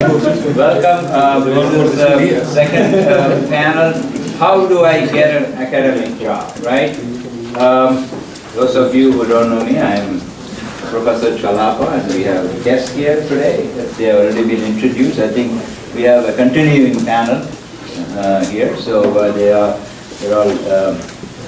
Welcome. This is the second panel. How do I get an academic job, right? Those of you who don't know me, I'm Professor Chellappa, and we have a guest here today. They have already been introduced. I think we have a continuing panel here, so they're all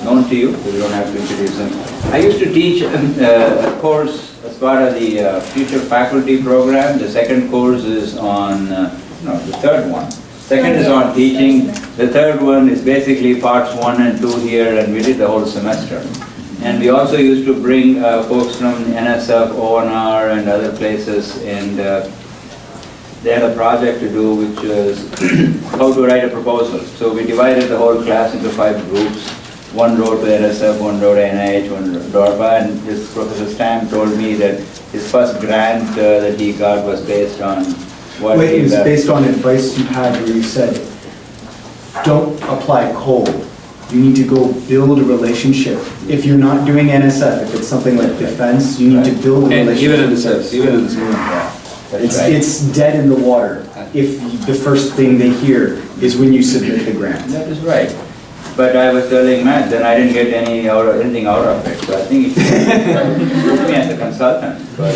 known to you, so we don't have to introduce them. I used to teach a course as part of the future faculty program. The second course is on, the third one. Second is on teaching. The third one is basically parts 1 and 2 here, and we did the whole semester. And we also used to bring folks from NSF, ONR, and other places, and they had a project to do, which was how to write a proposal. So we divided the whole class into 5 groups. One wrote to NSF, one wrote to NIH, one wrote to DARPA, and this Professor Stamm told me that his first grant that he got was based on what Wait, it was based on advice you had where you said, don't apply cold. You need to go build a relationship. If you're not doing NSF, if it's something like defense, you need to build a relationship. It's dead in the water if the first thing they hear is when you submit the grant. That is right. But I was telling Matt, then I didn't get anything out of it. So I think you should put me as a consultant. But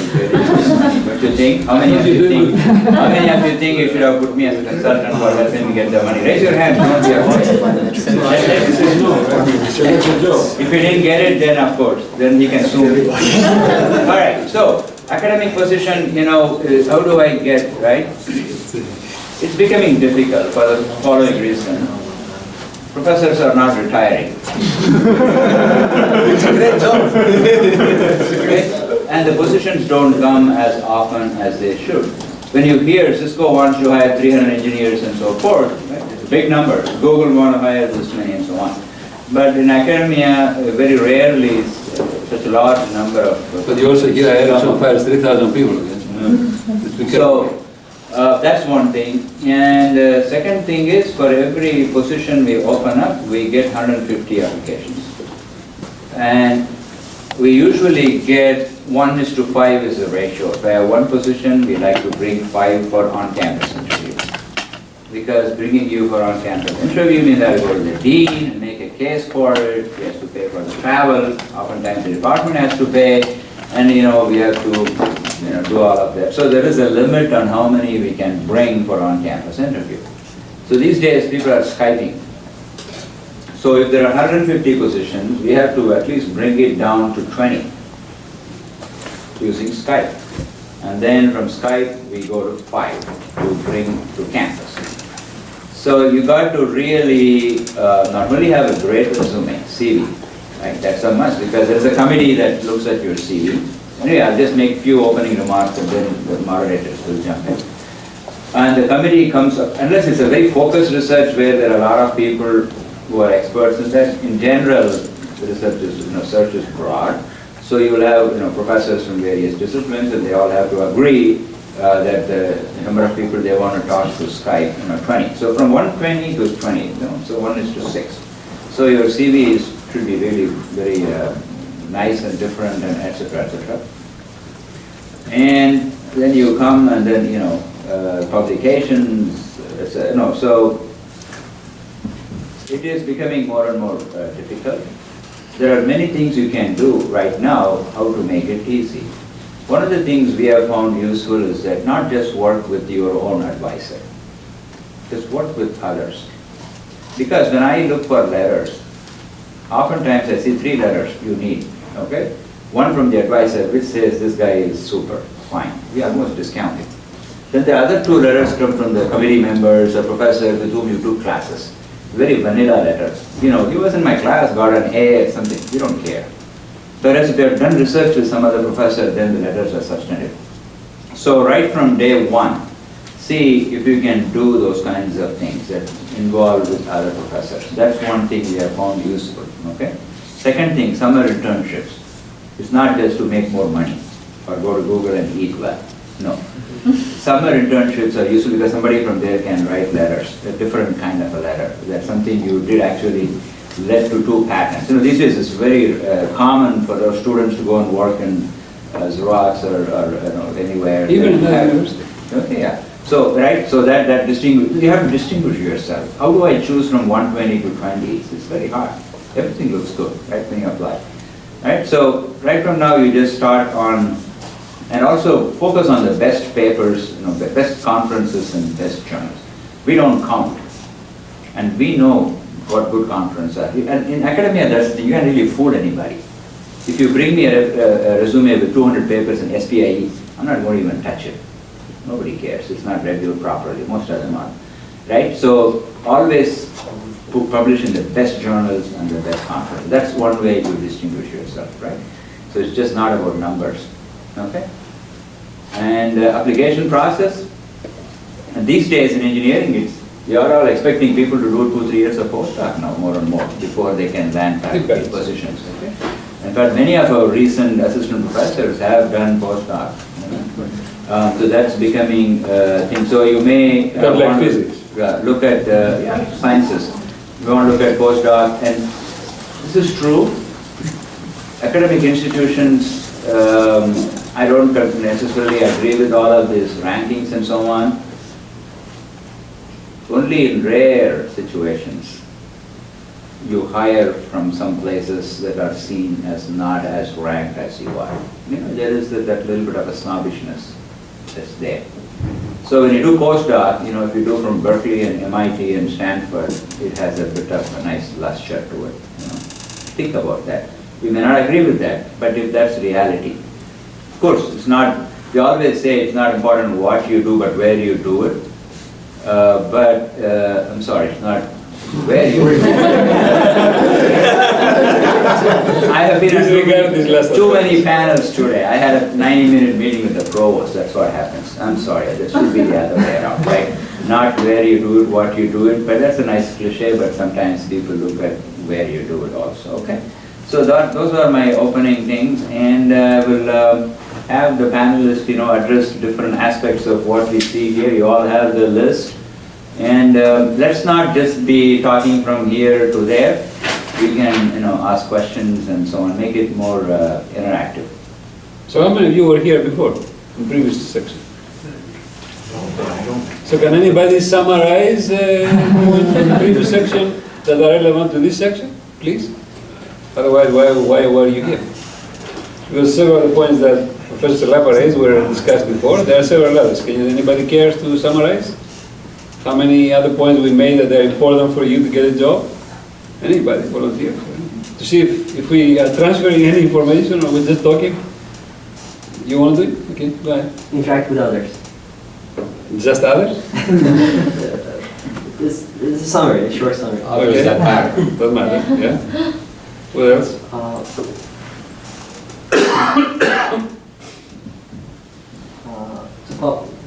what you think? How many of you think? How many of you think you should have put me as a consultant for helping me get the money? Raise your hand. Don't be afraid. If you didn't get it, then of course, then he can sue me. All right. So academic position, how do I get right? It's becoming difficult for the following reason. Professors are not retiring. It's a great job. Okay? And the positions don't come as often as they should. When you hear Cisco wants to hire 300 engineers and so forth, right? It's a big number. Google want to hire this many and so on. But in academia, very rarely such a large number of... But you also hear Ericsson fires 3,000 people. So, that's one thing. And the second thing is, for every position we open up, we get 150 applications. And we usually get 1:5 is the ratio. If I have one position, we like to bring 5 for on-campus interview. Because bringing you for on-campus interview means I go to the dean and make a case for it. He has to pay for the travel. Oftentimes the department has to pay. And we have to do all of that. So there is a limit on how many we can bring for on-campus interview. So these days people are Skyping. So if there are 150 positions, we have to at least bring it down to 20 using Skype. And then from Skype we go to 5 to bring to campus. So you got to really not only have a great resume, CV, right? That's a must, because there's a committee that looks at your CV. Anyway, I'll just make a few opening remarks and then the moderators will jump in. And the committee comes up, unless it's a very focused research where there are a lot of people who are experts in that. In general, the research is, search is broad. So you will have, professors from various disciplines, and they all have to agree that the number of people they want to talk to Skype, 20. So from 120 to 20, so 1:6. So your CV should be really very nice and different, and etc., etc. And then you come and then, publications, so it is becoming more and more difficult. There are many things you can do right now, how to make it easy. One of the things we have found useful is that not just work with your own advisor, just work with others. Because when I look for letters, oftentimes I see 3 letters you need, okay? One from the advisor which says this guy is super, fine. We almost discount it. Then the other 2 letters come from the committee members or professors with whom you took classes. Very vanilla letters. He was in my class, got an A or something. We don't care. Whereas if you have done research with some other professor, then the letters are substantive. So right from day 1, see if you can do those kinds of things that involve with other professors. That's one thing we have found useful, okay? Second thing, summer internships. It's not just to make more money or go to Google and eat well. No. Summer internships are useful because somebody from there can write letters, a different kind of a letter. That's something you did actually led to 2 patents. These days it's very common for our students to go and work in Xerox or anywhere. Even in the university. Okay, yeah. So, right, so that distinguish, you have to distinguish yourself. How do I choose from 120 to 20? It's very hard. Everything looks good, right, when you apply. Right, so right from now you just start on, and also focus on the best papers, the best conferences and best journals. We don't count, and we know what good conferences are. And in academia, you can't really fool anybody. If you bring me a resume with 200 papers in SPIE, I'm not going to even touch it. Nobody cares. It's not reviewed properly. Most of them aren't. Right? So always publish in the best journals and the best conferences. That's one way to distinguish yourself, right? So it's just not about numbers. Okay? And application process. And these days in engineering, you're all expecting people to do 2-3 years of postdoc now, more and more, before they can land faculty positions. Okay? In fact, many of our recent assistant professors have done postdoc. So that's becoming a thing. So you may like physics. Look at sciences. You want to look at postdoc, and this is true. Academic institutions, I don't necessarily agree with all of these rankings and so on. Only in rare situations you hire from some places that are seen as not as ranked as you are. There is that little bit of a snobbishness that's there. So when you do postdoc, if you do from Berkeley and MIT and Stanford, it has a bit of a nice luster to it. Think about that. We may not agree with that, but if that's reality. Of course, it's not, we always say it's not important what you do, but where you do it. I'm sorry, it's not where you do it. I have been at too many panels today. I had a 90-minute meeting with the provost. That's what happens. I'm sorry. This should be the other way around, right? Not where you do it, what you do it. But that's a nice cliche. But sometimes people look at where you do it also. Okay. So those are my opening things, and we'll have the panelists, address different aspects of what we see here. You all have the list, and let's not just be talking from here to there. We can, ask questions and so on, make it more interactive. So how many of you were here before, in previous section? So can anybody summarize points from the previous section that are relevant to this section, please? Otherwise, why were you here? Because several of the points that Professor Chellappa raised were discussed before. There are several others. Anybody cares to summarize? How many other points we made that are important for you to get a job? Anybody volunteer? To see if we are transferring any information or we're just talking? You want to do it? Okay, go ahead. Interact with others. Just others? This is a summary, a short summary. Okay. Doesn't matter, yeah. What else?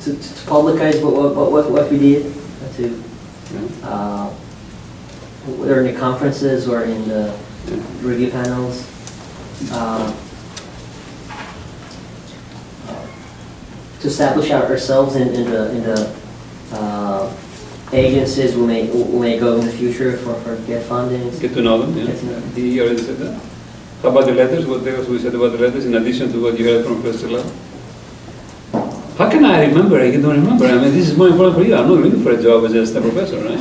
To publicize what we did, whether in the conferences or in the review panels. To establish ourselves in the agencies we may go in the future for get funding. Get to know them, yeah. He already said that. How about the letters? What else we said about the letters in addition to what you heard from Professor Chellappa? How can I remember? I don't remember. I mean, this is more important for you. I'm not looking for a job as just a professor, right?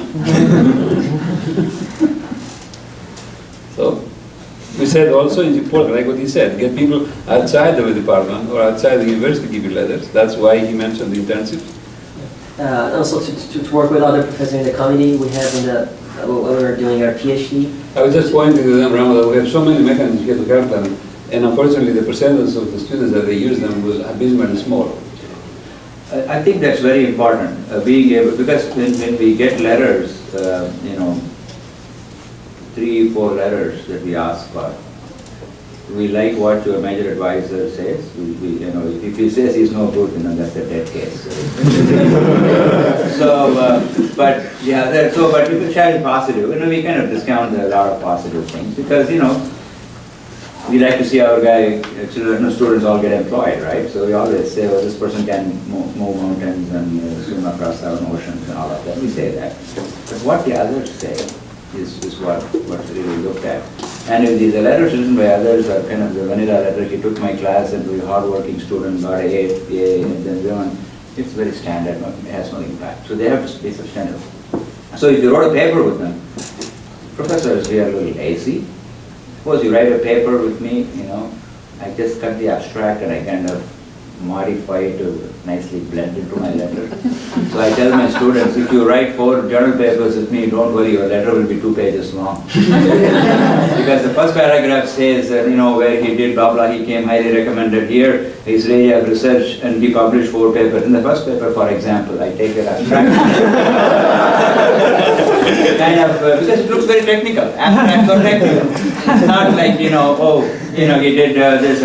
So, we said also it's important, like what he said, get people outside of the department or outside the university to give you letters. That's why he mentioned the internships. Also to work with other professors in the committee we have when we were doing our PhD. I was just pointing to them, Rama, that we have so many mechanisms here to help them, and unfortunately the percentage of the students that they use them was abysmally small. I think that's very important, being able, because when we get letters, 3-4 letters that we ask for, we like what your major advisor says. If he says he's no good, that's a dead case. But if it's sharing positive, we kind of discount a lot of positive things because, we like to see our students all get employed, right? So we always say, well, this person can move mountains and swim across our oceans and all of that. We say that. But what the others say is what's really looked at. And if the letters written by others are kind of the vanilla letter, he took my class and was a hardworking student, got an A, and then It's very standard, it has no impact. So they have to be substantive. So if you wrote a paper with them, professors, we are a little lazy. Suppose you write a paper with me, I just cut the abstract and I kind of modify it to nicely blend into my letter. So I tell my students, if you write 4 journal papers with me, don't worry, your letter will be 2 pages long. Because the first paragraph says, where he did blah blah, he came highly recommended here, his area of research, and he published 4 papers. In the first paper, for example, I take an abstract. Because it looks very technical, abstract or technical. It's not like, he did this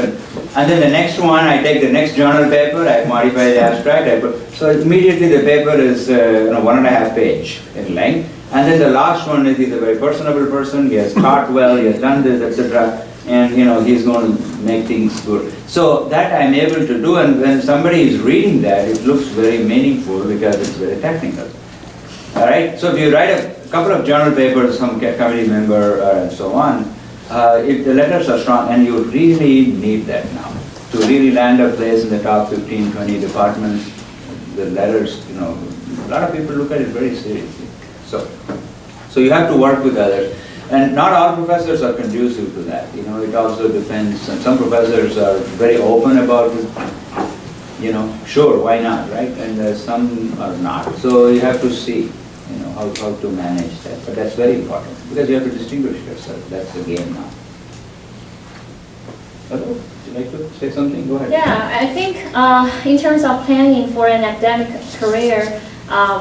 and then the next one, I take the next journal paper, I modify the abstract, so immediately the paper is 1.5 page in length. And then the last one is he's a very personable person, he has taught well, he has done this, etc. And he's going to make things good. So that I'm able to do, and when somebody is reading that, it looks very meaningful because it's very technical. All right, so if you write a couple of journal papers, some committee member and so on, if the letters are strong, and you really need that now, to really land a place in the top 15, 20 departments, the letters, a lot of people look at it very seriously. So you have to work with others. And not all professors are conducive to that. It also depends. And some professors are very open about it. Sure, why not, right? And some are not. So you have to see, how to manage that. But that's very important because you have to distinguish yourself. That's the game now. Hello, would you like to say something? Go ahead. Yeah, I think in terms of planning for an academic career,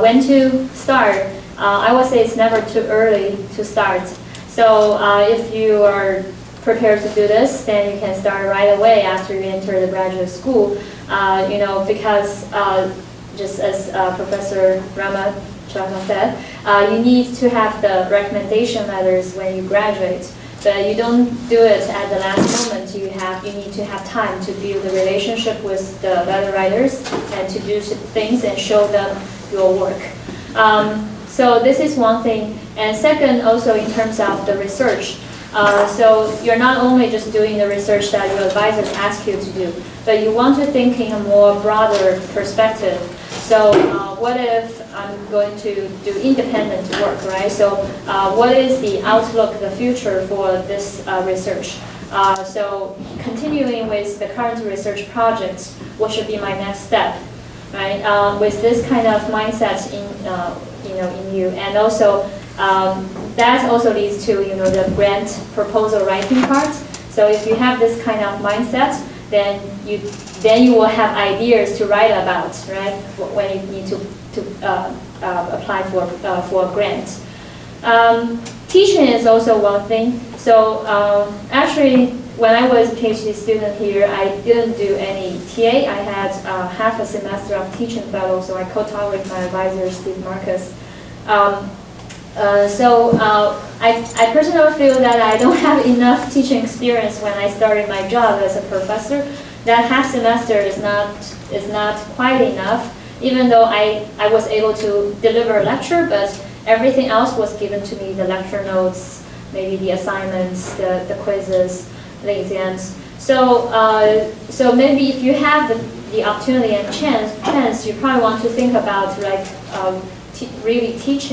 when to start, I would say it's never too early to start. So if you are prepared to do this, then you can start right away after you enter the graduate school. Because just as Professor Rama said, you need to have the recommendation letters when you graduate. But you don't do it at the last moment. You need to have time to build a relationship with the letter writers and to do things and show them your work. So this is one thing. And second, also in terms of the research. So you're not only just doing the research that your advisors ask you to do, but you want to think in a more broader perspective. So what if I'm going to do independent work, right? So what is the outlook, the future for this research? So continuing with the current research projects, what should be my next step, right? With this kind of mindset in you, and also that also leads to the grant proposal writing part. So if you have this kind of mindset, then you will have ideas to write about, right? When you need to apply for a grant. Teaching is also one thing. So actually, when I was a PhD student here, I didn't do any TA. I had half a semester of teaching fellow, so I co-taught with my advisor, Steve Marcus. I personally feel that I don't have enough teaching experience when I started my job as a professor. That half semester is not quite enough, even though I was able to deliver a lecture, but everything else was given to me, the lecture notes, maybe the assignments, the quizzes, the exams. So maybe if you have the opportunity and chance, you probably want to think about really teach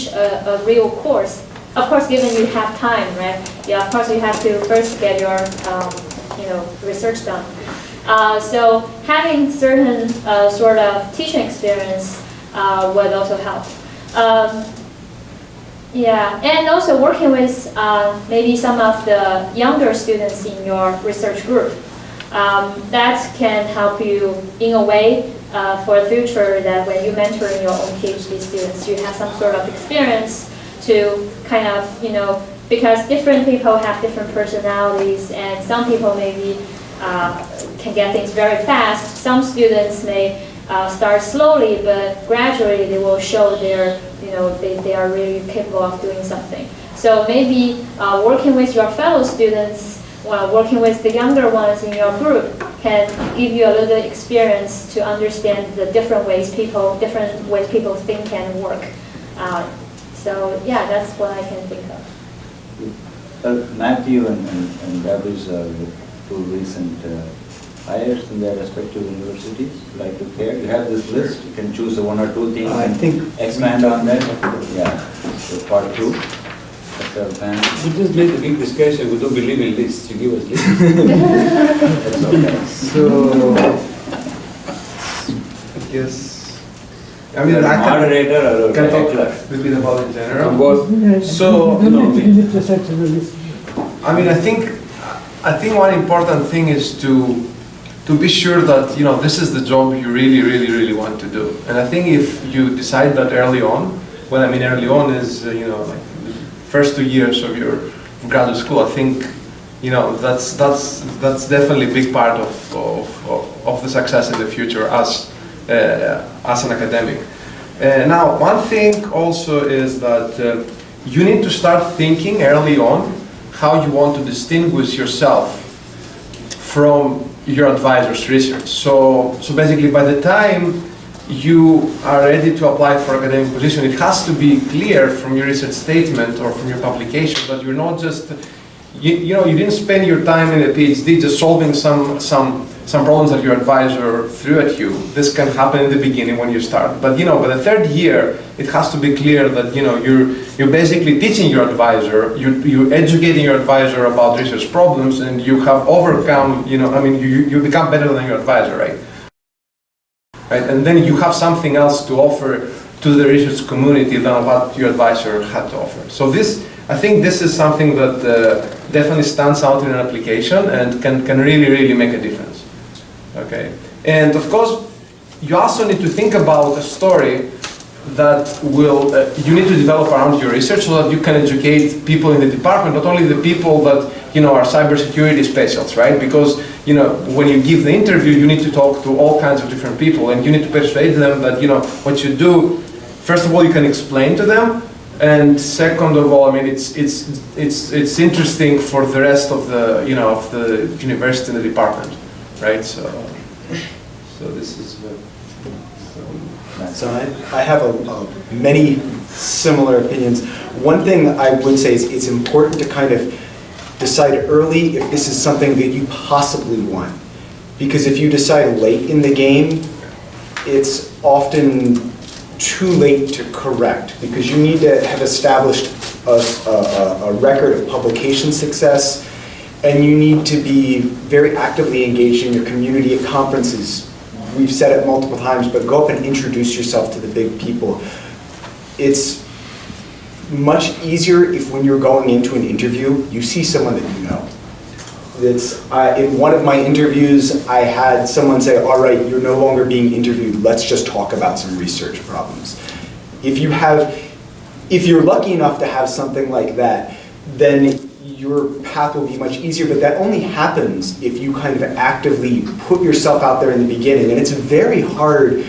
a real course. Of course, given you have time, right? Yeah, of course you have to first get your research done. So having certain sort of teaching experience would also help. And also working with maybe some of the younger students in your research group. That can help you in a way for the future, that when you mentor your own PhD students, you have some sort of experience to kind of, because different people have different personalities, and some people maybe can get things very fast. Some students may start slowly, but gradually they will show they are really capable of doing something. So maybe working with your fellow students, working with the younger ones in your group can give you a little experience to understand the different ways people think and work. That's what I can think of. Matthew and Debbie's are the two recent highest in their respective universities like to care? You have this list, you can choose one or two things I and think expand on that. Yeah, so part 2. Dr. Pan. We just made a big discussion, we don't believe in lists, you give us lists. That's okay. So, I guess, I mean, You're a I can moderator or a talk heckler? a little bit about it in general. On both. So, I mean, I think one important thing is to be sure that, this is the job you really, really, really want to do. And I think if you decide that early on, well, I mean, early on is, like the first 2 years of your graduate school, I think, that's definitely a big part of the success in the future as an academic. Now, one thing also is that you need to start thinking early on how you want to distinguish yourself from your advisor's research. So basically, by the time you are ready to apply for academic position, it has to be clear from your research statement or from your publication that you're not just, you didn't spend your time in a PhD just solving some problems that your advisor threw at you. This can happen in the beginning when you start. But by the 3rd year, it has to be clear that you're basically teaching your advisor, you're educating your advisor about research problems, and you have overcome, you become better than your advisor, right? Right? And then you have something else to offer to the research community than what your advisor had to offer. So I think this is something that definitely stands out in an application and can really, really make a difference. Okay, and of course, you also need to think about a story that you need to develop around your research so that you can educate people in the department, not only the people that are cybersecurity specialists, right? Because when you give the interview, you need to talk to all kinds of different people, and you need to persuade them that what you do. First of all, you can explain to them, and second of all, I mean, it's interesting for the rest of the of the university and the department. Right, so this is So I have many similar opinions. One thing I would say is it's important to kind of decide early if this is something that you possibly want. Because if you decide late in the game, it's often too late to correct, because you need to have established a record of publication success, and you need to be very actively engaged in your community at conferences. We've said it multiple times, but go up and introduce yourself to the big people. It's much easier if when you're going into an interview, you see someone that you know. In one of my interviews, I had someone say, all right, you're no longer being interviewed, let's just talk about some research problems. If you're lucky enough to have something like that, then your path will be much easier, but that only happens if you kind of actively put yourself out there in the beginning. And it's very hard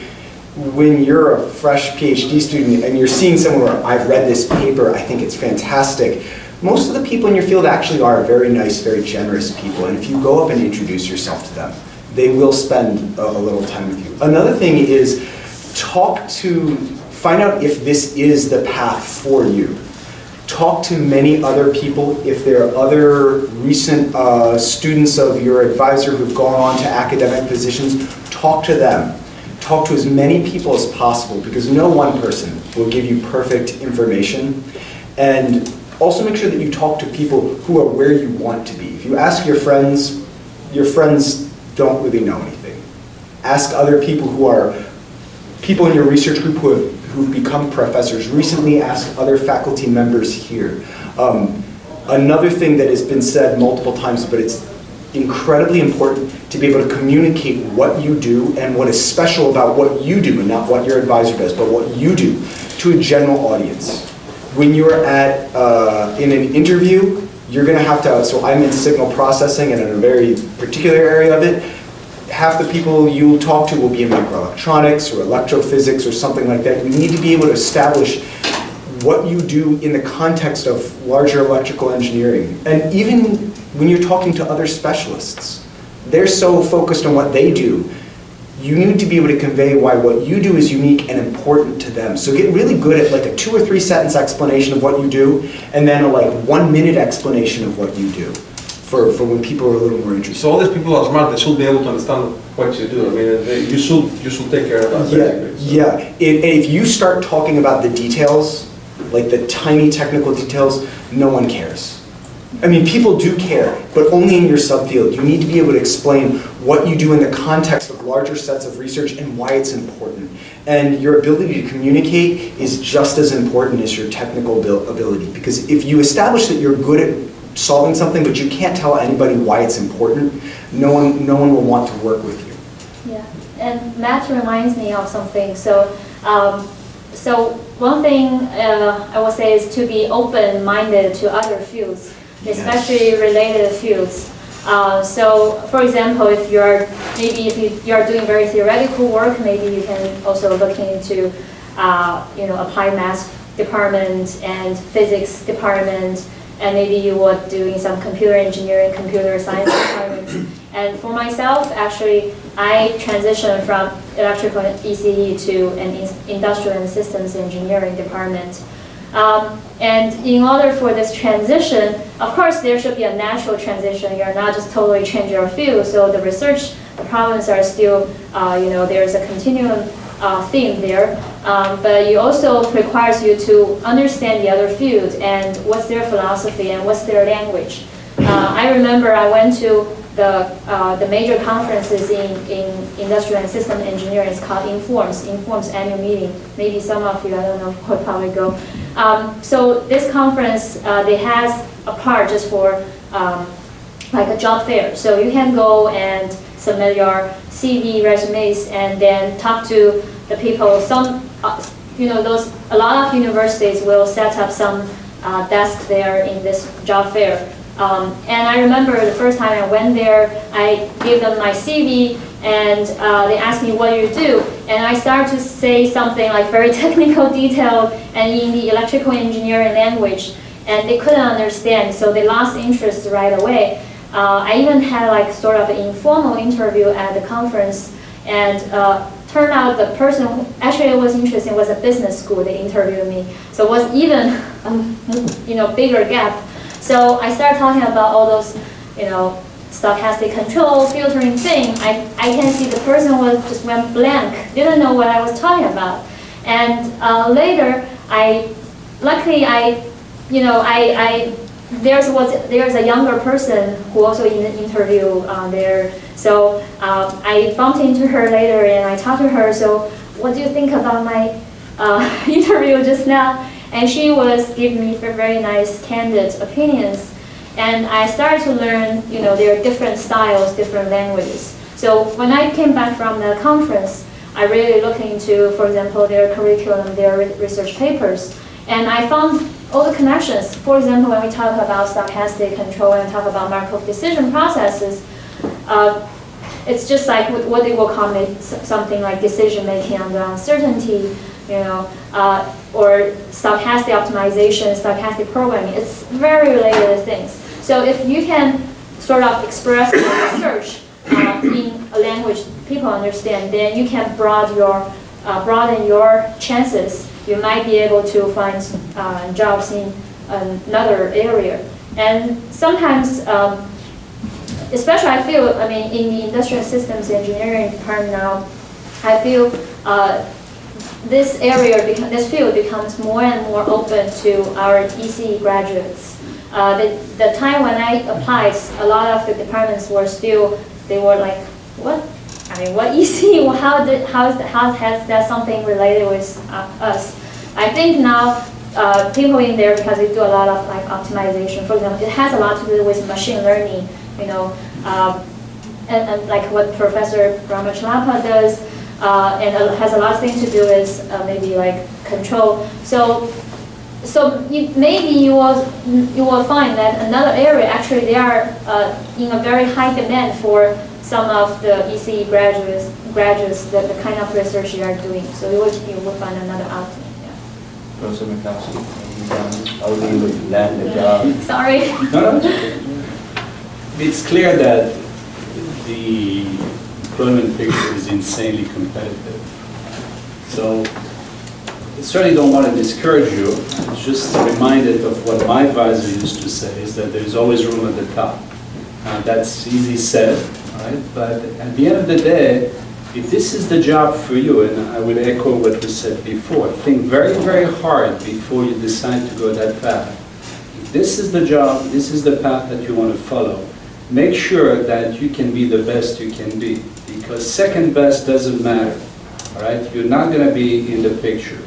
when you're a fresh PhD student and you're seeing someone where I've read this paper, I think it's fantastic. Most of the people in your field actually are very nice, very generous people, and if you go up and introduce yourself to them, they will spend a little time with you. Another thing is find out if this is the path for you. Talk to many other people. If there are other recent students of your advisor who've gone on to academic positions, talk to them. Talk to as many people as possible, because no one person will give you perfect information. And also make sure that you talk to people who are where you want to be. If you ask your friends don't really know anything. Ask other people who are people in your research group who've become professors recently. Ask other faculty members here. Another thing that has been said multiple times, but it's incredibly important to be able to communicate what you do and what is special about what you do, and not what your advisor does, but what you do, to a general audience. When you're in an interview, you're going to have to, so I'm in signal processing and in a very particular area of it, half the people you'll talk to will be in microelectronics or electrophysics or something like that. You need to be able to establish what you do in the context of larger electrical engineering. And even when you're talking to other specialists, they're so focused on what they do. You need to be able to convey why what you do is unique and important to them. So get really good at like a 2 or 3 sentence explanation of what you do, and then a 1 minute explanation of what you do. for when people are a little more interested. So all these people are smart, they should be able to understand what you do. I mean, you should take care of that. Basically. So. Yeah. If you start talking about the details, like the tiny technical details, no one cares. I mean, people do care, but only in your subfield. You need to be able to explain what you do in the context of larger sets of research and why it's important. And your ability to communicate is just as important as your technical ability. Because if you establish that you're good at solving something, but you can't tell anybody why it's important, no one will want to work with you. Yeah, and Matt reminds me of something. So one thing I would say is to be open-minded to other fields, especially related fields. So, for example, if you're doing very theoretical work, maybe you can also look into, applied math department and physics department, and maybe you were doing some computer engineering, computer science departments. And for myself, actually, I transitioned from electrical and ECE to an industrial and systems engineering department. And in order for this transition, of course, there should be a natural transition. You're not just totally change your field. So the research, the problems are still, there's a continuum theme there. But it also requires you to understand the other field and what's their philosophy and what's their language. I remember I went to the major conferences in industrial and system engineering. It's called Inform's annual meeting. Maybe some of you, I don't know, would probably go. So this conference, they has a part just for like a job fair. So you can go and submit your CV, resumes, and then talk to the people. Some, a lot of universities will set up some desk there in this job fair. And I remember the first time I went there, I gave them my CV, and they asked me, what do you do? And I started to say something like very technical detail and in the electrical engineering language, and they couldn't understand, so they lost interest right away. I even had like sort of an informal interview at the conference, and turned out the person who actually it was interesting, was a business school. They interviewed me, so it was even bigger gap. So I started talking about all those, stochastic control, filtering thing. I can see the person just went blank, didn't know what I was talking about. And later, there's a younger person who also in the interview there. So I bumped into her later and I talked to her. So what do you think about my interview just now? And she was giving me very nice, candid opinions. And I started to learn, there are different styles, different languages. So when I came back from the conference, I really looked into, for example, their curriculum, their research papers. And I found all the connections. For example, when we talk about stochastic control and talk about Markov decision processes, it's just like what they will call something like decision making under uncertainty, or stochastic optimization, stochastic programming. It's very related things. So if you can sort of express your research in a language people understand, then you can broaden your chances. You might be able to find jobs in another area. And sometimes, especially I feel, in the industrial systems engineering department now, I feel this field becomes more and more open to our ECE graduates. The time when I applied, a lot of the departments they were like, what? What ECE? How has that something related with us? I think now people in there, because they do a lot of like optimization, for example, it has a lot to do with machine learning, and like what Professor Rama Chellappa does. And it has a lot of things to do with maybe like control. So maybe you will find that another area actually they are in a very high demand for some of the ECE graduates the kind of research they are doing. So you will find another outlet. Yeah. Professor Makowski, how do you land the job? Sorry. No. It's clear that the employment picture is insanely competitive. So I certainly don't want to discourage you. Just reminded of what my advisor used to say, is that there's always room at the top. That's easy said, right? But at the end of the day, if this is the job for you, and I would echo what was said before, think very, very hard before you decide to go that path. If this is the job, this is the path that you want to follow, make sure that you can be the best you can be, because second best doesn't matter, all right? You're not going to be in the picture.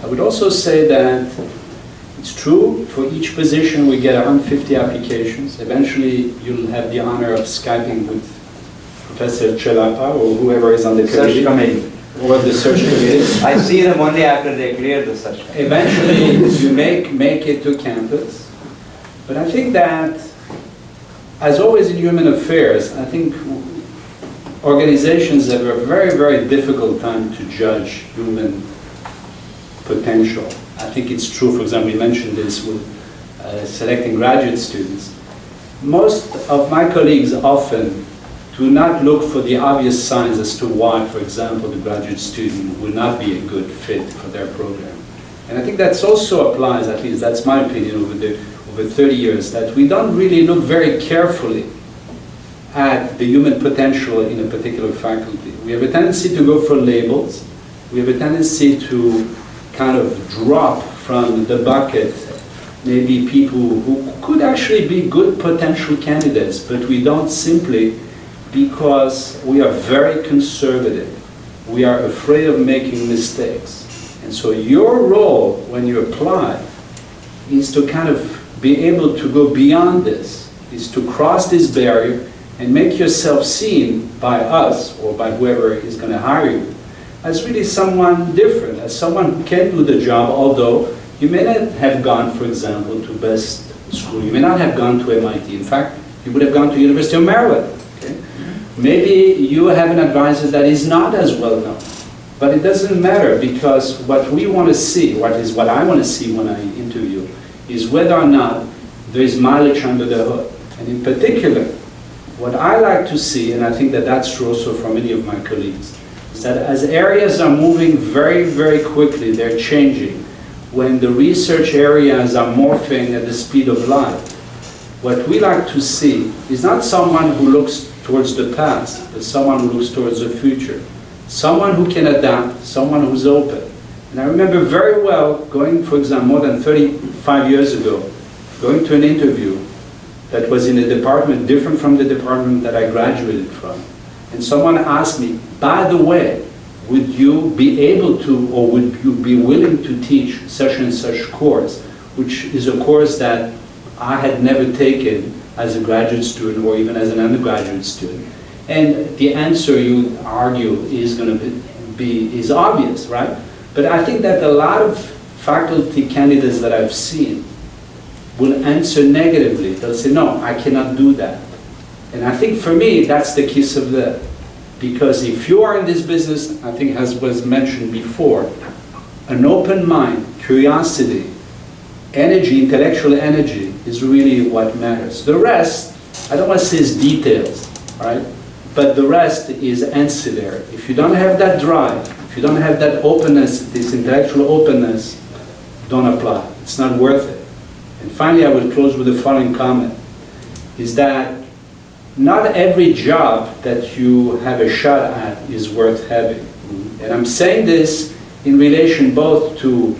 I would also say that it's true, for each position we get 150 applications. Eventually you'll have the honor of Skyping with Professor Chellappa or whoever is on the Search committee. or the search committee. I see them only after they clear the search committee. Eventually you make it to campus. But I think that, as always in human affairs, I think organizations have a very, very difficult time to judge human potential. I think it's true, for example, we mentioned this with selecting graduate students. Most of my colleagues often do not look for the obvious signs as to why, for example, the graduate student will not be a good fit for their program. And I think that also applies, at least that's my opinion over 30 years, that we don't really look very carefully at the human potential in a particular faculty. We have a tendency to go for labels. We have a tendency to kind of drop from the bucket maybe people who could actually be good potential candidates, but we don't, simply because we are very conservative. We are afraid of making mistakes. And so your role when you apply is to kind of be able to go beyond this, is to cross this barrier and make yourself seen by us or by whoever is going to hire you as really someone different, as someone who can do the job, although you may not have gone, for example, to best school. You may not have gone to MIT. In fact, you would have gone to University of Maryland. Okay? Maybe you have an advisor that is not as well known. But it doesn't matter, because what we want to see, what I want to see when I interview, is whether or not there is mileage under the hood. And in particular, what I like to see, and I think that that's true also for many of my colleagues, is that as areas are moving very, very quickly, they're changing. When the research areas are morphing at the speed of light, what we like to see is not someone who looks towards the past, but someone who looks towards the future. Someone who can adapt, someone who's open. And I remember very well going, for example, more than 35 years ago, going to an interview that was in a department different from the department that I graduated from. And someone asked me, by the way, would you be able to, or would you be willing to teach such and such course, which is a course that I had never taken as a graduate student or even as an undergraduate student? And the answer, you argue, is going to is obvious, right? But I think that a lot of faculty candidates that I've seen will answer negatively. They'll say, no, I cannot do that. And I think for me, that's the kiss of death. Because if you are in this business, I think as was mentioned before, an open mind, curiosity, energy, intellectual energy is really what matters. The rest, I don't want to say is details, right? But the rest is ancillary. If you don't have that drive, if you don't have that openness, this intellectual openness, don't apply. It's not worth it. And finally, I will close with the following comment, is that not every job that you have a shot at is worth having. And I'm saying this in relation both to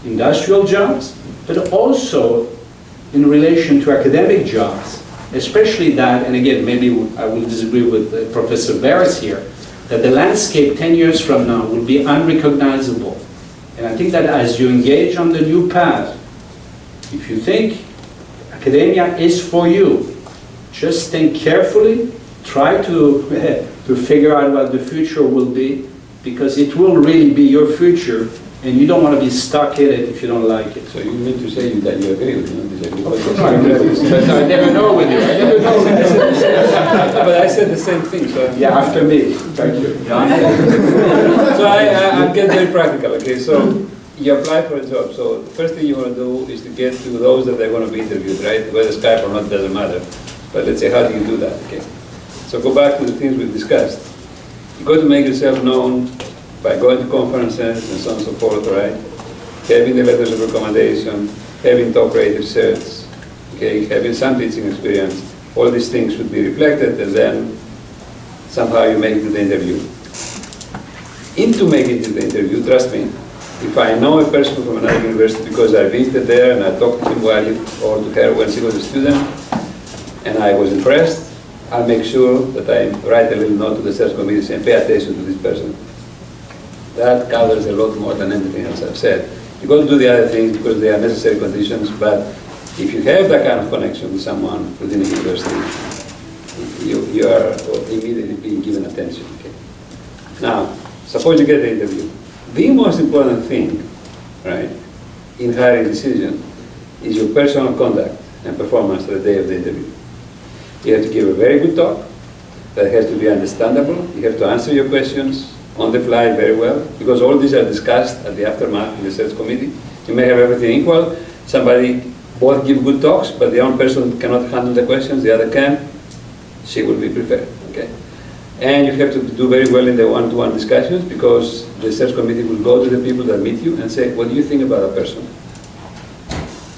industrial jobs, but also in relation to academic jobs, especially that, and again, maybe I will disagree with Professor Baras here, that the landscape 10 years from now will be unrecognizable. And I think that as you engage on the new path, if you think academia is for you, just think carefully, try to figure out what the future will be, because it will really be your future, and you don't want to be stuck in it if you don't like it. So you mean to say that you agree with me, disagree? But I never know with you. I never know. But I said the same thing, so... Yeah, after me. Thank you. So I'll get very practical, okay? So you apply for a job. So the first thing you want to do is to get to those that are going to be interviewed, right? Whether Skype or not doesn't matter. But let's say, how do you do that, okay? So go back to the things we've discussed. You got to make yourself known by going to conferences and so on and so forth, right? Having the letters of recommendation, having top-rate research, okay? Having some teaching experience, all these things should be reflected, and then somehow you make it to the interview. Into making it to the interview, trust me, if I know a person from another university because I visited there and I talked to him or to her when she was a student, and I was impressed, I'll make sure that I write a little note to the search committee saying, pay attention to this person. That covers a lot more than anything else I've said. You got to do the other things because they are necessary conditions, but if you have that kind of connection with someone within a university, you are immediately being given attention. Okay? Now, suppose you get the interview. The most important thing, right, in hiring decision is your personal conduct and performance the day of the interview. You have to give a very good talk that has to be understandable. You have to answer your questions on the fly very well, because all these are discussed at the aftermath in the search committee. You may have everything equal. Somebody both give good talks, but the one person cannot handle the questions, the other can. She will be prepared. Okay? And you have to do very well in the one-to-one discussions, because the search committee will go to the people that meet you and say, what do you think about a person?